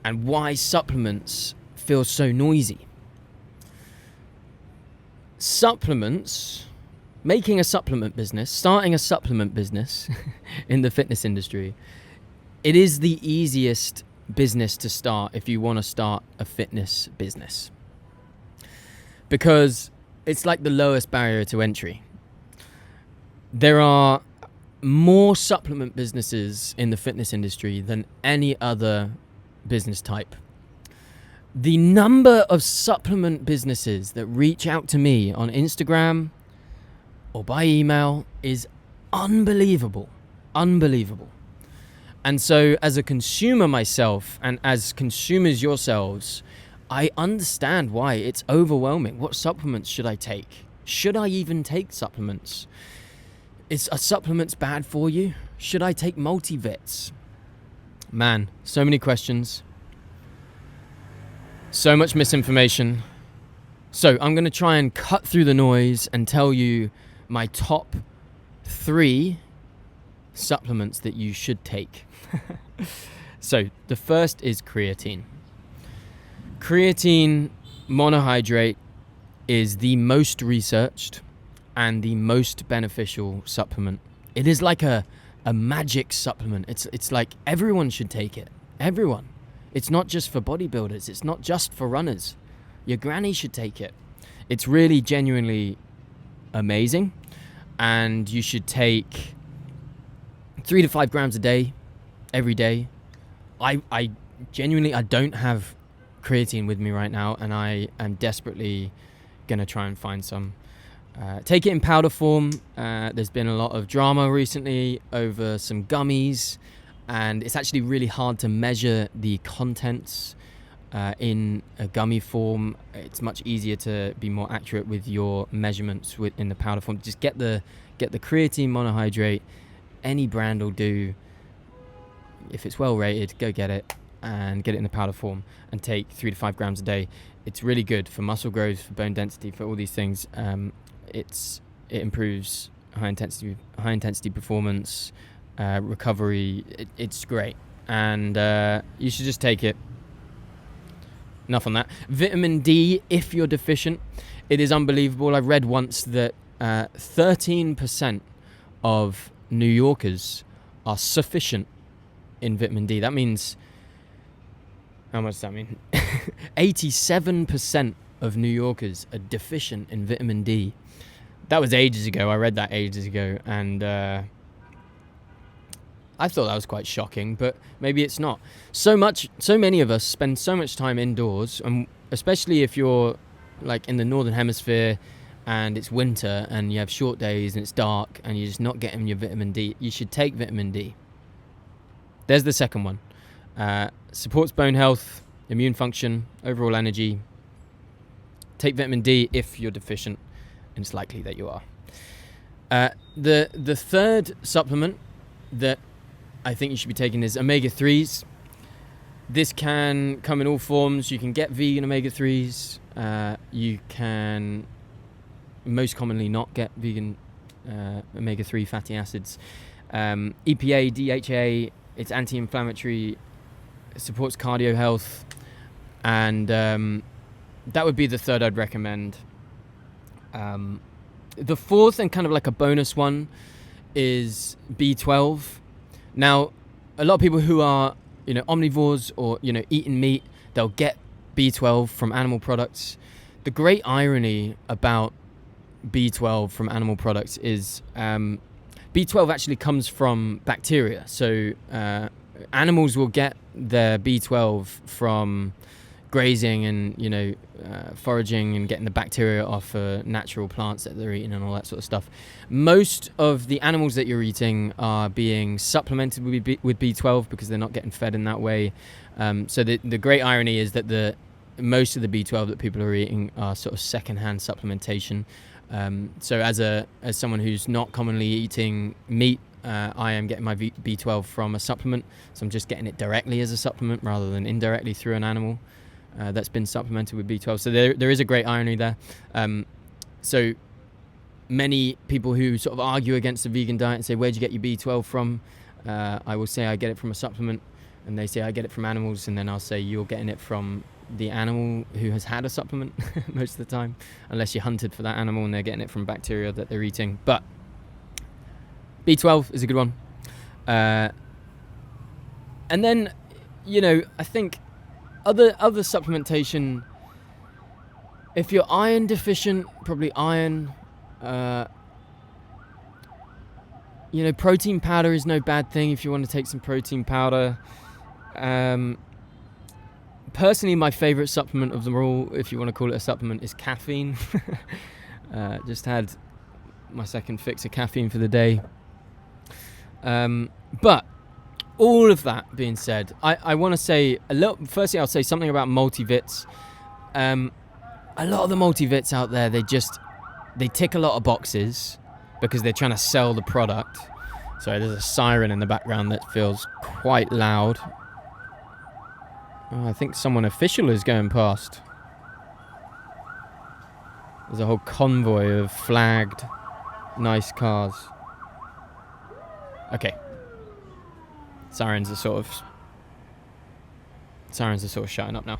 and why supplements feel so noisy. Supplements, making a supplement business, starting a supplement business in the fitness industry, it is the easiest business to start if you want to start a fitness business. Because it's like the lowest barrier to entry. There are more supplement businesses in the fitness industry than any other business type. The number of supplement businesses that reach out to me on Instagram or by email is unbelievable. Unbelievable. And so as a consumer myself, and as consumers yourselves, I understand why it's overwhelming. What supplements should I take? Should I even take supplements? Are supplements bad for you? Should I take multivits? Man, so many questions. So much misinformation. So I'm going to try and cut through the noise and tell you my top 3 supplements that you should take. So the first is creatine. Creatine monohydrate is the most researched and the most beneficial supplement. It is like a magic supplement. It's like everyone should take it. Everyone. It's not just for bodybuilders. It's not just for runners. Your granny should take it. It's really genuinely amazing. And you should take 3 to 5 grams a day, every day. I genuinely, I don't have creatine with me right now, and I am desperately going to try and find some. Take it in powder form. There's been a lot of drama recently over some gummies, and it's actually really hard to measure the contents in a gummy form. It's much easier to be more accurate with your measurements in the powder form. Just get the creatine monohydrate. Any brand will do. If it's well rated, go get it and get it in the powder form and take 3 to 5 grams a day. It's really good for muscle growth, for bone density, for all these things. It improves high intensity performance, recovery. It's great, and you should just take it. Enough on that. Vitamin D, if you're deficient, it is unbelievable. I read once that 13% of New Yorkers are sufficient in vitamin D. That means, how much does that mean? 87% of New Yorkers are deficient in vitamin D. That was ages ago. I read that ages ago, and I thought that was quite shocking, but maybe it's not. So many of us spend so much time indoors, and especially if you're like in the northern hemisphere and it's winter and you have short days and it's dark and you're just not getting your vitamin D. You should take vitamin D. There's the second one. Supports bone health, immune function, overall energy. Take vitamin D if you're deficient, and it's likely that you are. The third supplement that I think you should be taking is omega-3s. This can come in all forms. You can get vegan omega-3s. You can most commonly not get vegan omega-3 fatty acids. EPA, DHA, it's anti-inflammatory, supports cardio health, and that would be the third I'd recommend. The fourth and kind of like a bonus one is B12. Now, a lot of people who are, omnivores or, eating meat, they'll get B12 from animal products. The great irony about B12 from animal products is B12 actually comes from bacteria. So animals will get their B12 from grazing and foraging and getting the bacteria off natural plants that they're eating and all that sort of stuff. Most of the animals that you're eating are being supplemented with B12 because they're not getting fed in that way. So the great irony is that most of the B12 that people are eating are sort of secondhand supplementation. So as someone who's not commonly eating meat, I am getting my B12 from a supplement. So I'm just getting it directly as a supplement rather than indirectly through an animal that's been supplemented with B12. So there is a great irony there. So many people who sort of argue against the vegan diet and say, where'd you get your B12 from? I will say I get it from a supplement, and they say I get it from animals, and then I'll say you're getting it from the animal who has had a supplement most of the time, unless you hunted for that animal and they're getting it from bacteria that they're eating. But B12 is a good one. And then, I think other supplementation, if you're iron deficient, probably iron. Protein powder is no bad thing if you want to take some protein powder. Personally, my favorite supplement of them all, if you want to call it a supplement, is caffeine. Just had my second fix of caffeine for the day. But all of that being said, I want to say firstly, I'll say something about multivits. A lot of the multivits out there, they tick a lot of boxes because they're trying to sell the product. Sorry, there's a siren in the background that feels quite loud. Oh, I think someone official is going past. There's a whole convoy of flagged, nice cars. Okay. Sirens are sort of shutting up now.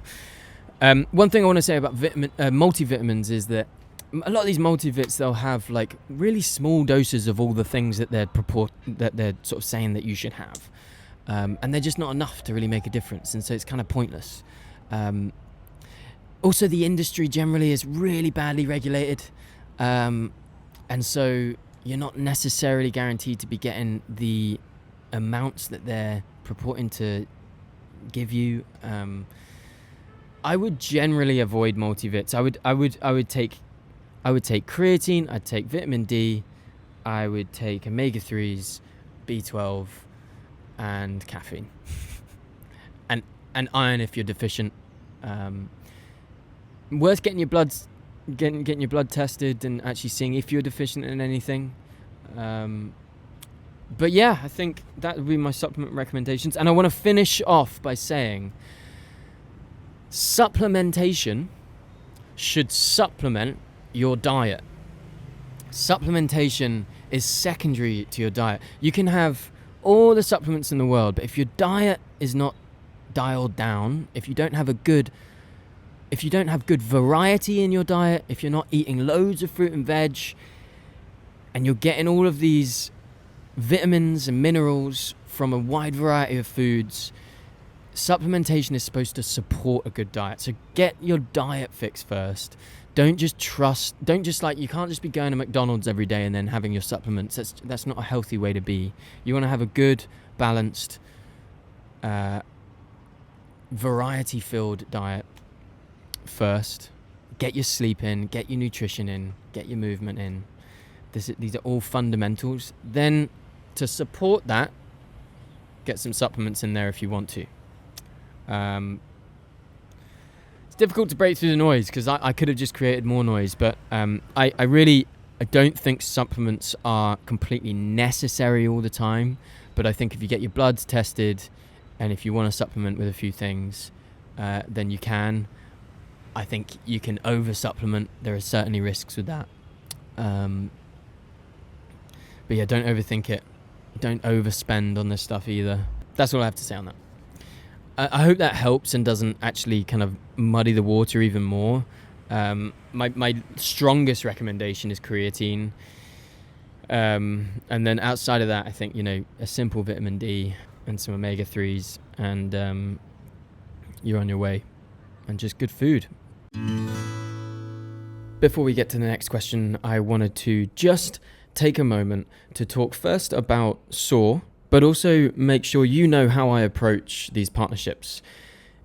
One thing I want to say about multivitamins is that a lot of these multivits, they'll have like really small doses of all the things that they're sort of saying that you should have. And they're just not enough to really make a difference, and so it's kind of pointless. Also, the industry generally is really badly regulated, and so you're not necessarily guaranteed to be getting the amounts that they're purporting to give you. I would generally avoid multivits. I would take creatine. I'd take vitamin D. I would take omega-3s, B12. And caffeine and iron if you're deficient. Worth getting your your blood tested and actually seeing if you're deficient in anything. But yeah, I think that would be my supplement recommendations. And I want to finish off by saying supplementation should supplement your diet. Supplementation is secondary to your diet. You can have all the supplements in the world, but if your diet is not dialed down, if you don't have good variety in your diet, if you're not eating loads of fruit and veg, and you're getting all of these vitamins and minerals from a wide variety of foods, supplementation is supposed to support a good diet. So get your diet fixed first. You can't just be going to McDonald's every day and then having your supplements. That's not a healthy way to be. You want to have a good, balanced, variety-filled diet first. Get your sleep in, get your nutrition in, get your movement in. These are all fundamentals. Then, to support that, get some supplements in there if you want to. Difficult to break through the noise because I could have just created more noise, but I don't think supplements are completely necessary all the time. But I think if you get your bloods tested and if you want to supplement with a few things, then you can. I think you can over supplement. There are certainly risks with that. But yeah, don't overthink it. don't overspend on this stuff either. That's all I have to say on that. I hope that helps and doesn't actually kind of muddy the water even more. My strongest recommendation is creatine. And then outside of that, I think, a simple vitamin D and some omega-3s, and you're on your way. And just good food. Before we get to the next question, I wanted to just take a moment to talk first about Soar, but also make sure you know how I approach these partnerships.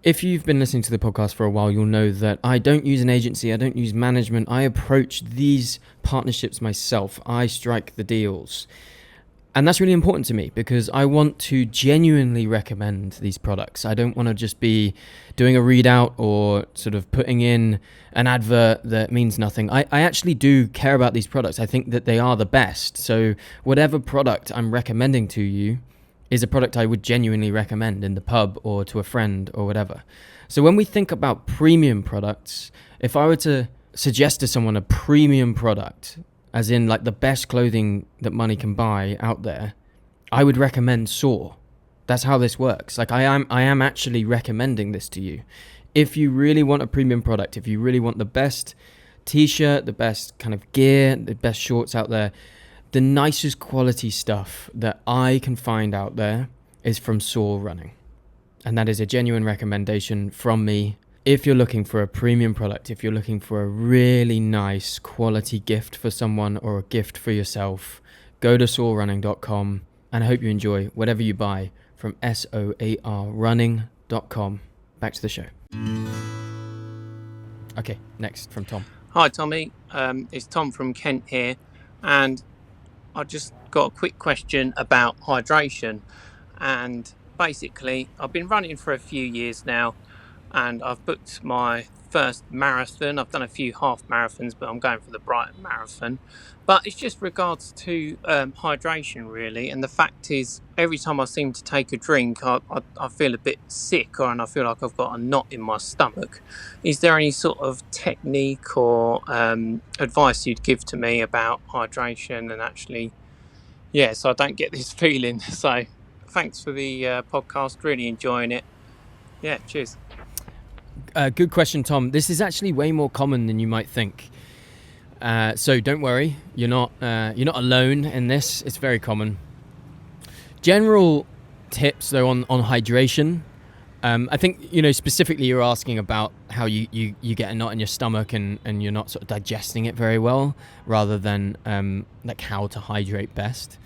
If you've been listening to the podcast for a while, you'll know that I don't use an agency, I don't use management. I approach these partnerships myself. I strike the deals. And that's really important to me because I want to genuinely recommend these products. I don't want to just be doing a readout or sort of putting in an advert that means nothing. I actually do care about these products. I think that they are the best. So whatever product I'm recommending to you is a product I would genuinely recommend in the pub or to a friend or whatever. So when we think about premium products, if I were to suggest to someone a premium product, as in like the best clothing that money can buy out there, I would recommend Soar. That's how this works. Like I am actually recommending this to you. If you really want a premium product, if you really want the best t-shirt, the best kind of gear, the best shorts out there, the nicest quality stuff that I can find out there is from Soar Running. And that is a genuine recommendation from me. If you're looking for a premium product, if you're looking for a really nice quality gift for someone or a gift for yourself, go to soarrunning.com, and I hope you enjoy whatever you buy from soarrunning.com. Back to the show. Okay, next from Tom. Hi, Tommy. It's Tom from Kent here, and I just got a quick question about hydration. And basically, I've been running for a few years now, and I've booked my first marathon. I've done a few half marathons, but I'm going for the Brighton Marathon. But it's just regards to hydration, really. And the fact is, every time I seem to take a drink, I feel a bit sick, and I feel like I've got a knot in my stomach. Is there any sort of technique or advice you'd give to me about hydration and actually, so I don't get this feeling? So thanks for the podcast. Really enjoying it. Yeah, cheers. Good question, Tom. This is actually way more common than you might think. So don't worry, you're not alone in this. It's very common. General tips though on hydration. I think specifically you're asking about how you get a knot in your stomach and you're not sort of digesting it very well, rather than like how to hydrate best.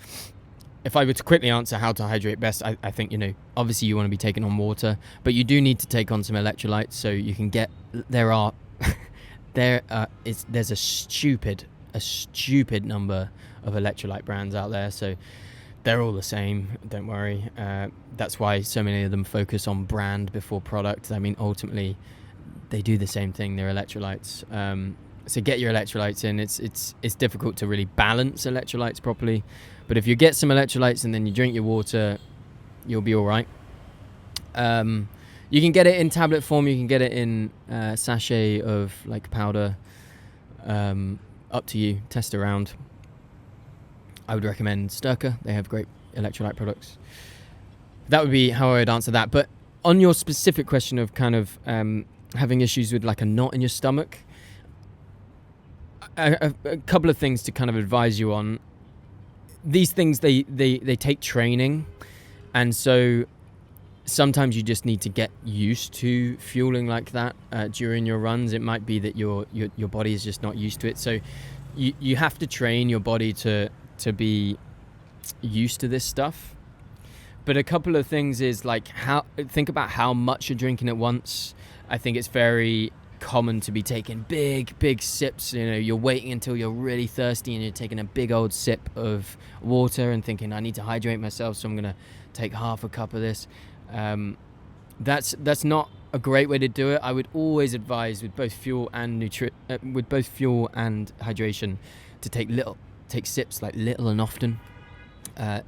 If I were to quickly answer how to hydrate best, I think, obviously you want to be taking on water, but you do need to take on some electrolytes. So you can get, there's a stupid number of electrolyte brands out there. So they're all the same. Don't worry. That's why so many of them focus on brand before product. I mean, ultimately they do the same thing. They're electrolytes. So get your electrolytes in. It's difficult to really balance electrolytes properly. But if you get some electrolytes and then you drink your water, you'll be all right. You can get it in tablet form. You can get it in sachet of like powder. Up to you. Test around. I would recommend Sturka. They have great electrolyte products. That would be how I would answer that. But on your specific question of kind of having issues with like a knot in your stomach, a couple of things to kind of advise you on. These things, they take training, and so sometimes you just need to get used to fueling like that during your runs. It might be that your body is just not used to it, so you have to train your body to be used to this stuff. But a couple of things is like think about how much you're drinking at once. I think it's very common to be taking big sips. You're waiting until you're really thirsty and you're taking a big old sip of water and thinking, I need to hydrate myself, so I'm gonna take half a cup of this. That's not a great way to do it. I would always advise with both fuel and hydration to take sips like little and often.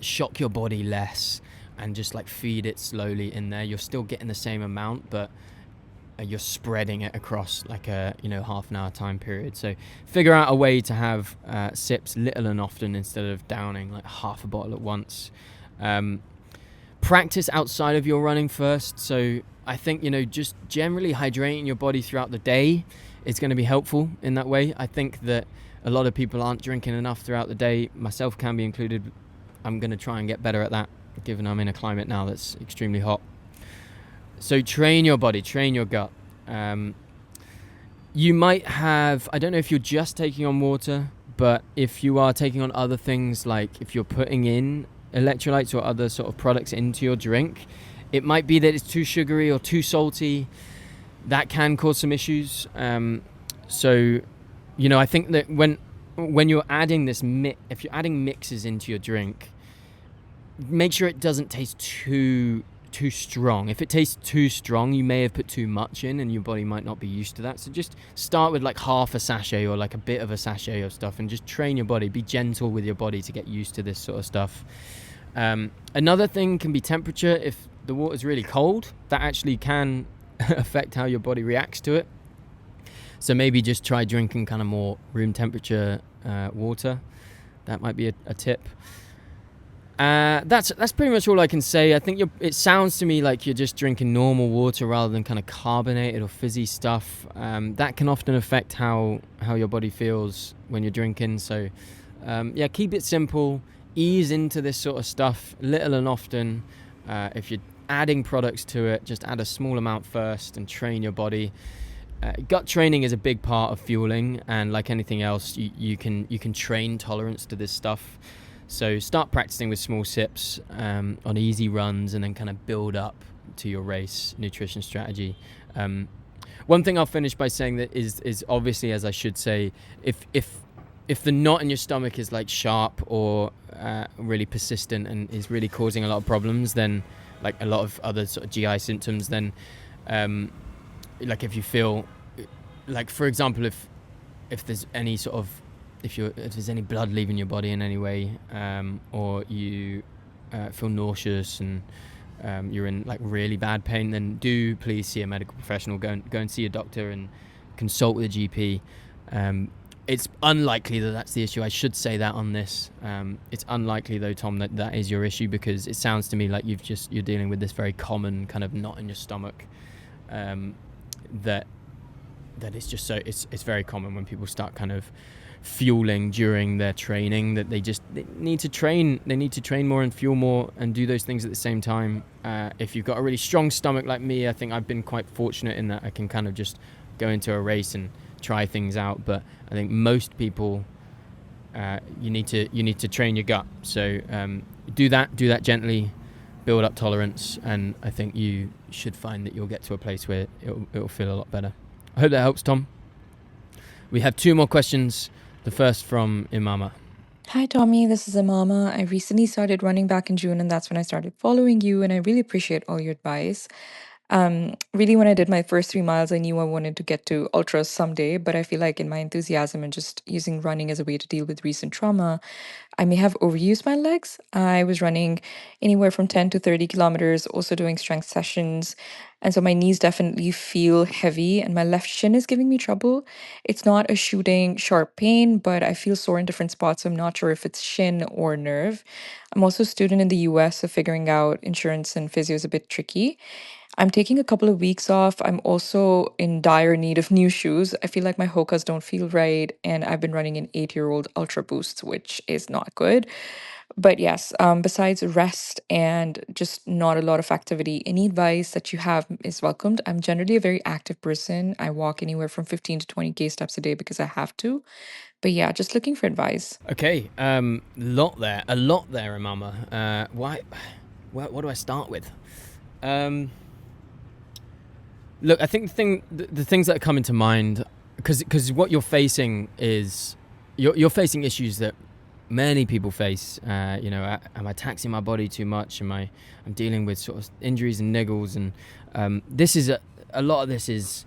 Shock your body less and just like feed it slowly in there. You're still getting the same amount, but you're spreading it across like a half an hour time period. So figure out a way to have sips little and often instead of downing like half a bottle at once. Practice outside of your running first. So I think just generally hydrating your body throughout the day is going to be helpful in that way. I think that a lot of people aren't drinking enough throughout the day, myself can be included. I'm going to try and get better at that, given I'm in a climate now that's extremely hot. So train your body, train your gut. You might have, I don't know if you're just taking on water, but if you are taking on other things, like if you're putting in electrolytes or other sort of products into your drink, it might be that it's too sugary or too salty. That can cause some issues. So I think that when you're adding this if you're adding mixes into your drink, make sure it doesn't taste too strong. If it tastes too strong, you may have put too much in and your body might not be used to that. So just start with like half a sachet or like a bit of a sachet of stuff and just train your body. Be gentle with your body to get used to this sort of stuff. Another thing can be temperature. If the water's really cold, that actually can affect how your body reacts to it. So maybe just try drinking kind of more room temperature water. That might be a tip. That's pretty much all I can say. I think it sounds to me like you're just drinking normal water rather than kind of carbonated or fizzy stuff. That can often affect how your body feels when you're drinking. So keep it simple. Ease into this sort of stuff little and often. If you're adding products to it, just add a small amount first and train your body. Gut training is a big part of fueling, and like anything else, you can train tolerance to this stuff. So start practicing with small sips on easy runs, and then kind of build up to your race nutrition strategy. One thing I'll finish by saying that is obviously, as I should say, if the knot in your stomach is like sharp or really persistent and is really causing a lot of problems, then like a lot of other sort of GI symptoms, then like if you feel like, for example, if there's any sort of if there's any blood leaving your body in any way, or you feel nauseous and you're in like really bad pain, then do please see a medical professional. Go and see a doctor and consult with a GP. It's unlikely that that's the issue. I should say that on this. It's unlikely though, Tom, that is your issue, because it sounds to me like you're dealing with this very common kind of knot in your stomach. That it's just so it's very common when people start kind of fueling during their training, that they need to train more and fuel more and do those things at the same time. If you've got a really strong stomach like me, I think I've been quite fortunate in that I can kind of just go into a race and try things out. But I think most people, you need to train your gut. So do that gently, build up tolerance, and I think you should find that you'll get to a place where it'll feel a lot better. I hope that helps, Tom. We have 2 more questions. The first from Imama. Hi, Tommy. This is Imama. I recently started running back in June, and that's when I started following you, and I really appreciate all your advice. Really, when I did my first 3 miles, I knew I wanted to get to ultras someday, but I feel like in my enthusiasm and just using running as a way to deal with recent trauma, I may have overused my legs. I was running anywhere from 10 to 30 kilometers, also doing strength sessions. And so my knees definitely feel heavy, and my left shin is giving me trouble. It's not a shooting sharp pain, but I feel sore in different spots. So I'm not sure if it's shin or nerve. I'm also a student in the US, so figuring out insurance and physio is a bit tricky. I'm taking a couple of weeks off. I'm also in dire need of new shoes. I feel like my Hokas don't feel right, and I've been running in 8-year-old Ultra Boosts, which is not good. But yes, besides rest and just not a lot of activity, any advice that you have is welcomed. I'm generally a very active person. I walk anywhere from 15 to 20K steps a day because I have to. But yeah, just looking for advice. Okay, a lot there, Imama. What do I start with? Look, I think the things that are coming to mind, because what you're facing is you're facing issues that many people face. Am I taxing my body too much? I'm dealing with sort of injuries and niggles, and this is a lot of this is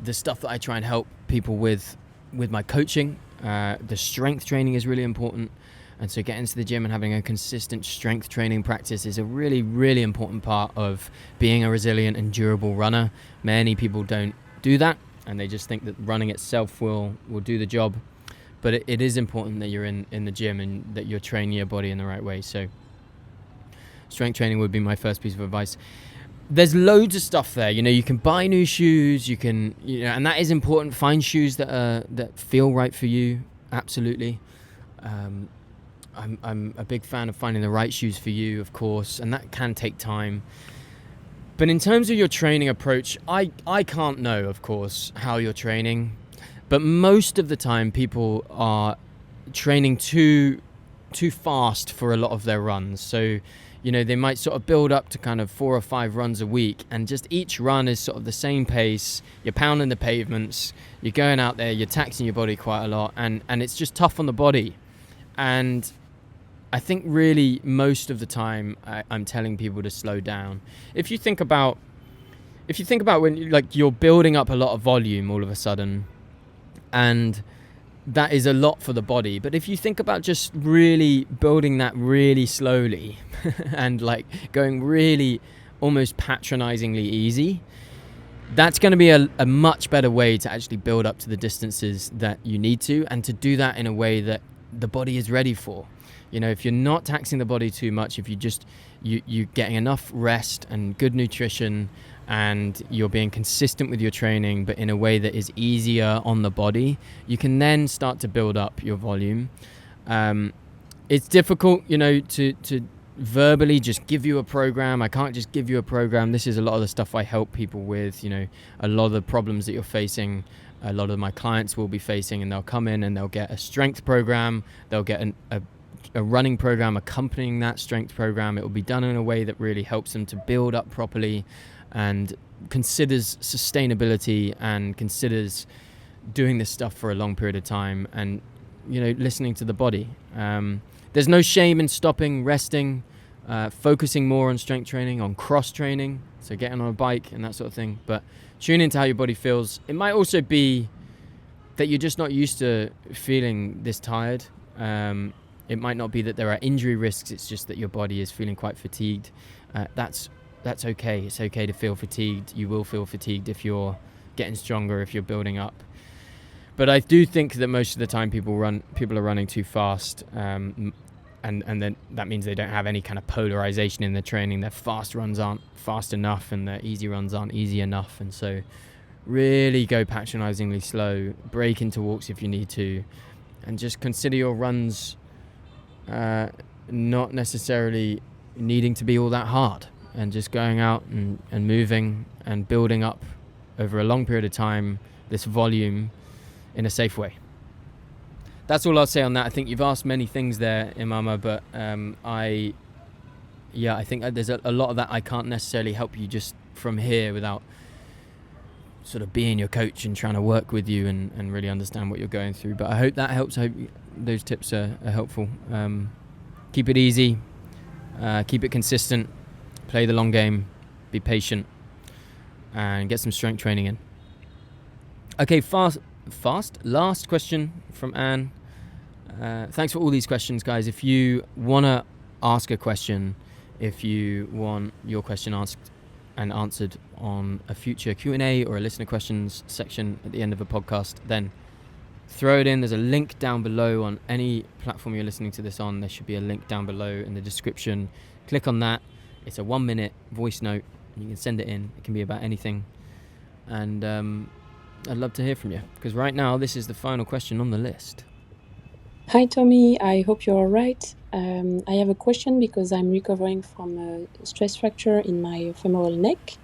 the stuff that I try and help people with my coaching. The strength training is really important. And so getting to the gym and having a consistent strength training practice is a really, really important part of being a resilient and durable runner. Many people don't do that, and they just think that running itself will do the job. But it is important that you're in the gym and that you're training your body in the right way. So strength training would be my first piece of advice. There's loads of stuff there. You can buy new shoes. You can, and that is important. Find shoes that feel right for you. Absolutely. I'm a big fan of finding the right shoes for you, of course, and that can take time. But in terms of your training approach, I can't know, of course, how you're training. But most of the time, people are training too fast for a lot of their runs. So, they might sort of build up to kind of 4 or 5 runs a week, and just each run is sort of the same pace. You're pounding the pavements, you're going out there, you're taxing your body quite a lot, and it's just tough on the body. And I think really most of the time I'm telling people to slow down. If you think about when you're building up a lot of volume all of a sudden, and that is a lot for the body. But if you think about just really building that really slowly and going really almost patronizingly easy, that's going to be a much better way to actually build up to the distances that you need to, and to do that in a way that the body is ready for. If you're not taxing the body too much, if you're getting enough rest and good nutrition, and you're being consistent with your training, but in a way that is easier on the body, you can then start to build up your volume. It's difficult, to verbally just give you a program. I can't just give you a program. This is a lot of the stuff I help people with, a lot of the problems that you're facing, a lot of my clients will be facing, and they'll come in and they'll get a strength program. They'll get a running program accompanying that strength program. It will be done in a way that really helps them to build up properly, and considers sustainability, and considers doing this stuff for a long period of time, and listening to the body. There's no shame in stopping, resting, focusing more on strength training, on cross training, so getting on a bike and that sort of thing, but tune into how your body feels. It might also be that you're just not used to feeling this tired. It might not be that there are injury risks, it's just that your body is feeling quite fatigued. That's okay. It's okay to feel fatigued. You will feel fatigued if you're getting stronger, if you're building up. But I do think that most of the time people are running too fast, and then that means they don't have any kind of polarization in their training. Their fast runs aren't fast enough, and their easy runs aren't easy enough. And so really go patronizingly slow, break into walks if you need to, and just consider your runs not necessarily needing to be all that hard, and just going out and moving and building up over a long period of time this volume in a safe way. That's all I'll say on that. I think you've asked many things there, Imama, but I think there's a lot of that I can't necessarily help you just from here without sort of being your coach and trying to work with you and really understand what you're going through. But I hope that helps. I hope those tips are helpful. Keep it easy, keep it consistent, play the long game, be patient, and get some strength training in. Okay, fast. Last question from Anne. Thanks for all these questions, guys. If you want to ask a question, if you want your question asked and answered on a future Q&A or a listener questions section at the end of a podcast, then throw it in. There's a link down below on any platform you're listening to this on. There should be a link down below in the description. Click on that. It's a 1-minute voice note. You can send it in. It can be about anything. And I'd love to hear from you, because right now this is the final question on the list. Hi Tommy, I hope you're all right. I have a question because I'm recovering from a stress fracture in my femoral neck.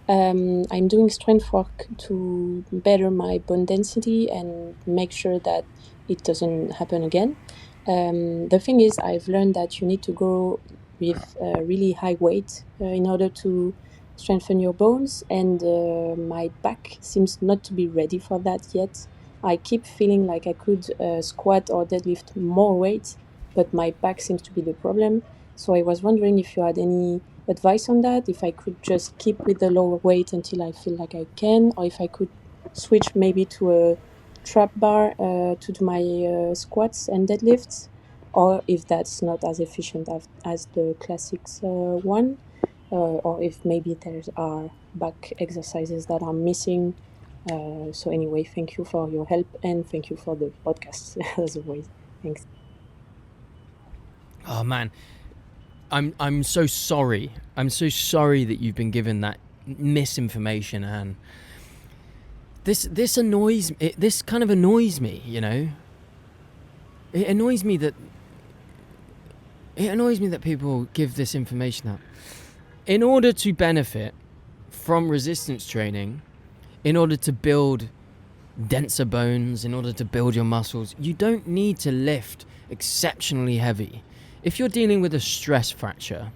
I'm doing strength work to better my bone density and make sure that it doesn't happen again. The thing is, I've learned that you need to go with really high weight in order to strengthen your bones, and my back seems not to be ready for that yet. I keep feeling like I could squat or deadlift more weight, but my back seems to be the problem. So I was wondering if you had any advice on that, if I could just keep with the lower weight until I feel like I can, or if I could switch maybe to a trap bar to do my squats and deadlifts. or if that's not as efficient as the classics one, or if maybe there are back exercises that are missing. So anyway, thank you for your help and thank you for the podcast as always. Thanks. Oh man, I'm so sorry. I'm so sorry that you've been given that misinformation, Anne. This annoys me. This kind of annoys me, you know. It annoys me that people give this information out. In order to benefit from resistance training, in order to build denser bones, in order to build your muscles, you don't need to lift exceptionally heavy. If you're dealing with a stress fracture,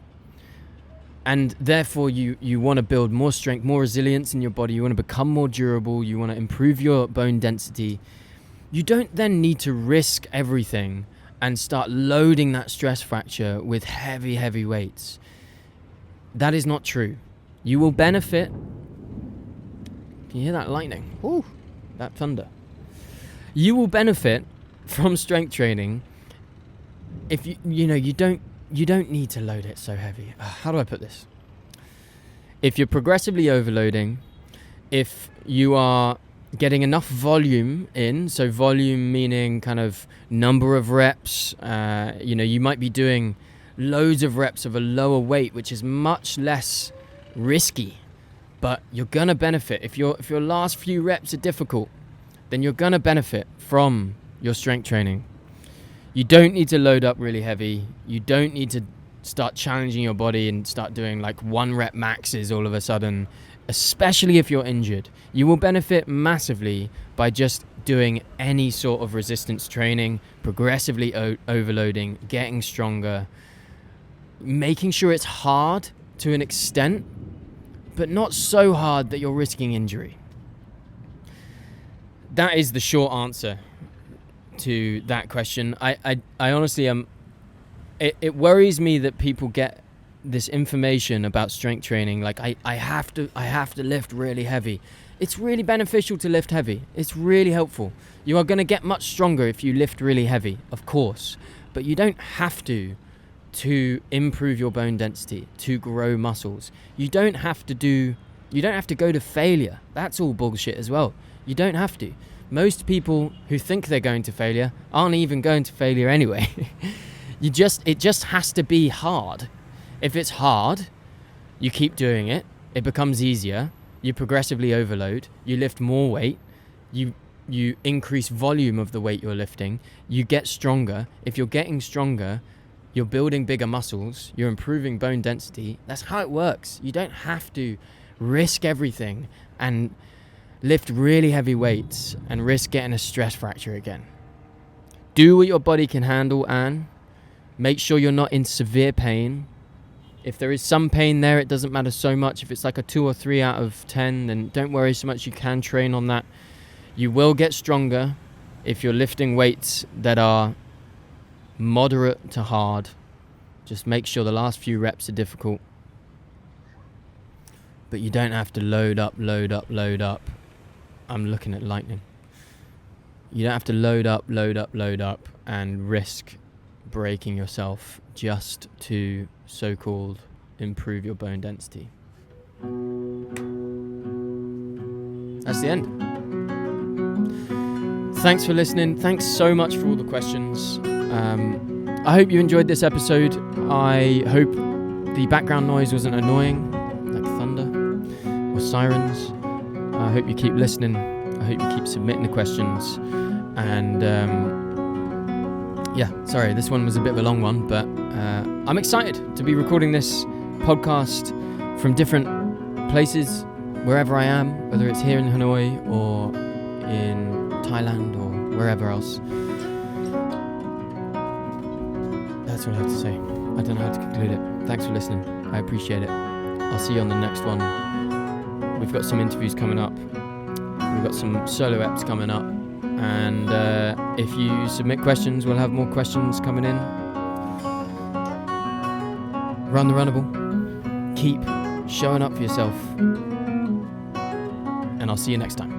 and therefore you want to build more strength, more resilience in your body, you want to become more durable, you want to improve your bone density, you don't then need to risk everything and start loading that stress fracture with heavy weights. That is not true. You will benefit. Can you hear that lightning? Ooh, that thunder. You will benefit from strength training if you don't need to load it so heavy. How do I put this? If you're progressively overloading, if you are getting enough volume in, so volume meaning kind of number of reps, you might be doing loads of reps of a lower weight, which is much less risky, but you're gonna benefit. If your last few reps are difficult, then you're gonna benefit from your strength training. You don't need to load up really heavy. You don't need to start challenging your body and start doing like 1 rep maxes all of a sudden, especially if you're injured. You will benefit massively by just doing any sort of resistance training, progressively overloading, getting stronger, making sure it's hard to an extent, but not so hard that you're risking injury. That is the short answer to that question. I honestly it worries me that people get this information about strength training like I have to lift really heavy. It's really beneficial to lift heavy. It's really helpful. You are going to get much stronger if you lift really heavy, of course, but you don't have to improve your bone density, to grow muscles. You don't have to go to failure. That's all bullshit as well. You don't have to. Most people who think they're going to failure aren't even going to failure anyway. It just has to be hard. If it's hard, you keep doing it. It becomes easier. You progressively overload. You lift more weight. You increase volume of the weight you're lifting. You get stronger. If you're getting stronger, you're building bigger muscles. You're improving bone density. That's how it works. You don't have to risk everything and lift really heavy weights and risk getting a stress fracture again. Do what your body can handle, Anne. Make sure you're not in severe pain. If there is some pain there, it doesn't matter so much. If it's like a 2 or 3 out of 10, then don't worry so much. You can train on that. You will get stronger if you're lifting weights that are moderate to hard. Just make sure the last few reps are difficult. But you don't have to load up. I'm looking at lightning. You don't have to load up and risk breaking yourself just to so-called improve your bone density. That's the end. Thanks for listening. Thanks so much for all the questions. I hope you enjoyed this episode. I hope the background noise wasn't annoying, like thunder or sirens. I hope you keep listening. I hope you keep submitting the questions. And sorry, this one was a bit of a long one, but I'm excited to be recording this podcast from different places, wherever I am, whether it's here in Hanoi or in Thailand or wherever else. That's what I have to say. I don't know how to conclude it. Thanks for listening. I appreciate it. I'll see you on the next one. We've got some interviews coming up. We've got some solo eps coming up. And if you submit questions, we'll have more questions coming in. Run the Runnable. Keep showing up for yourself. And I'll see you next time.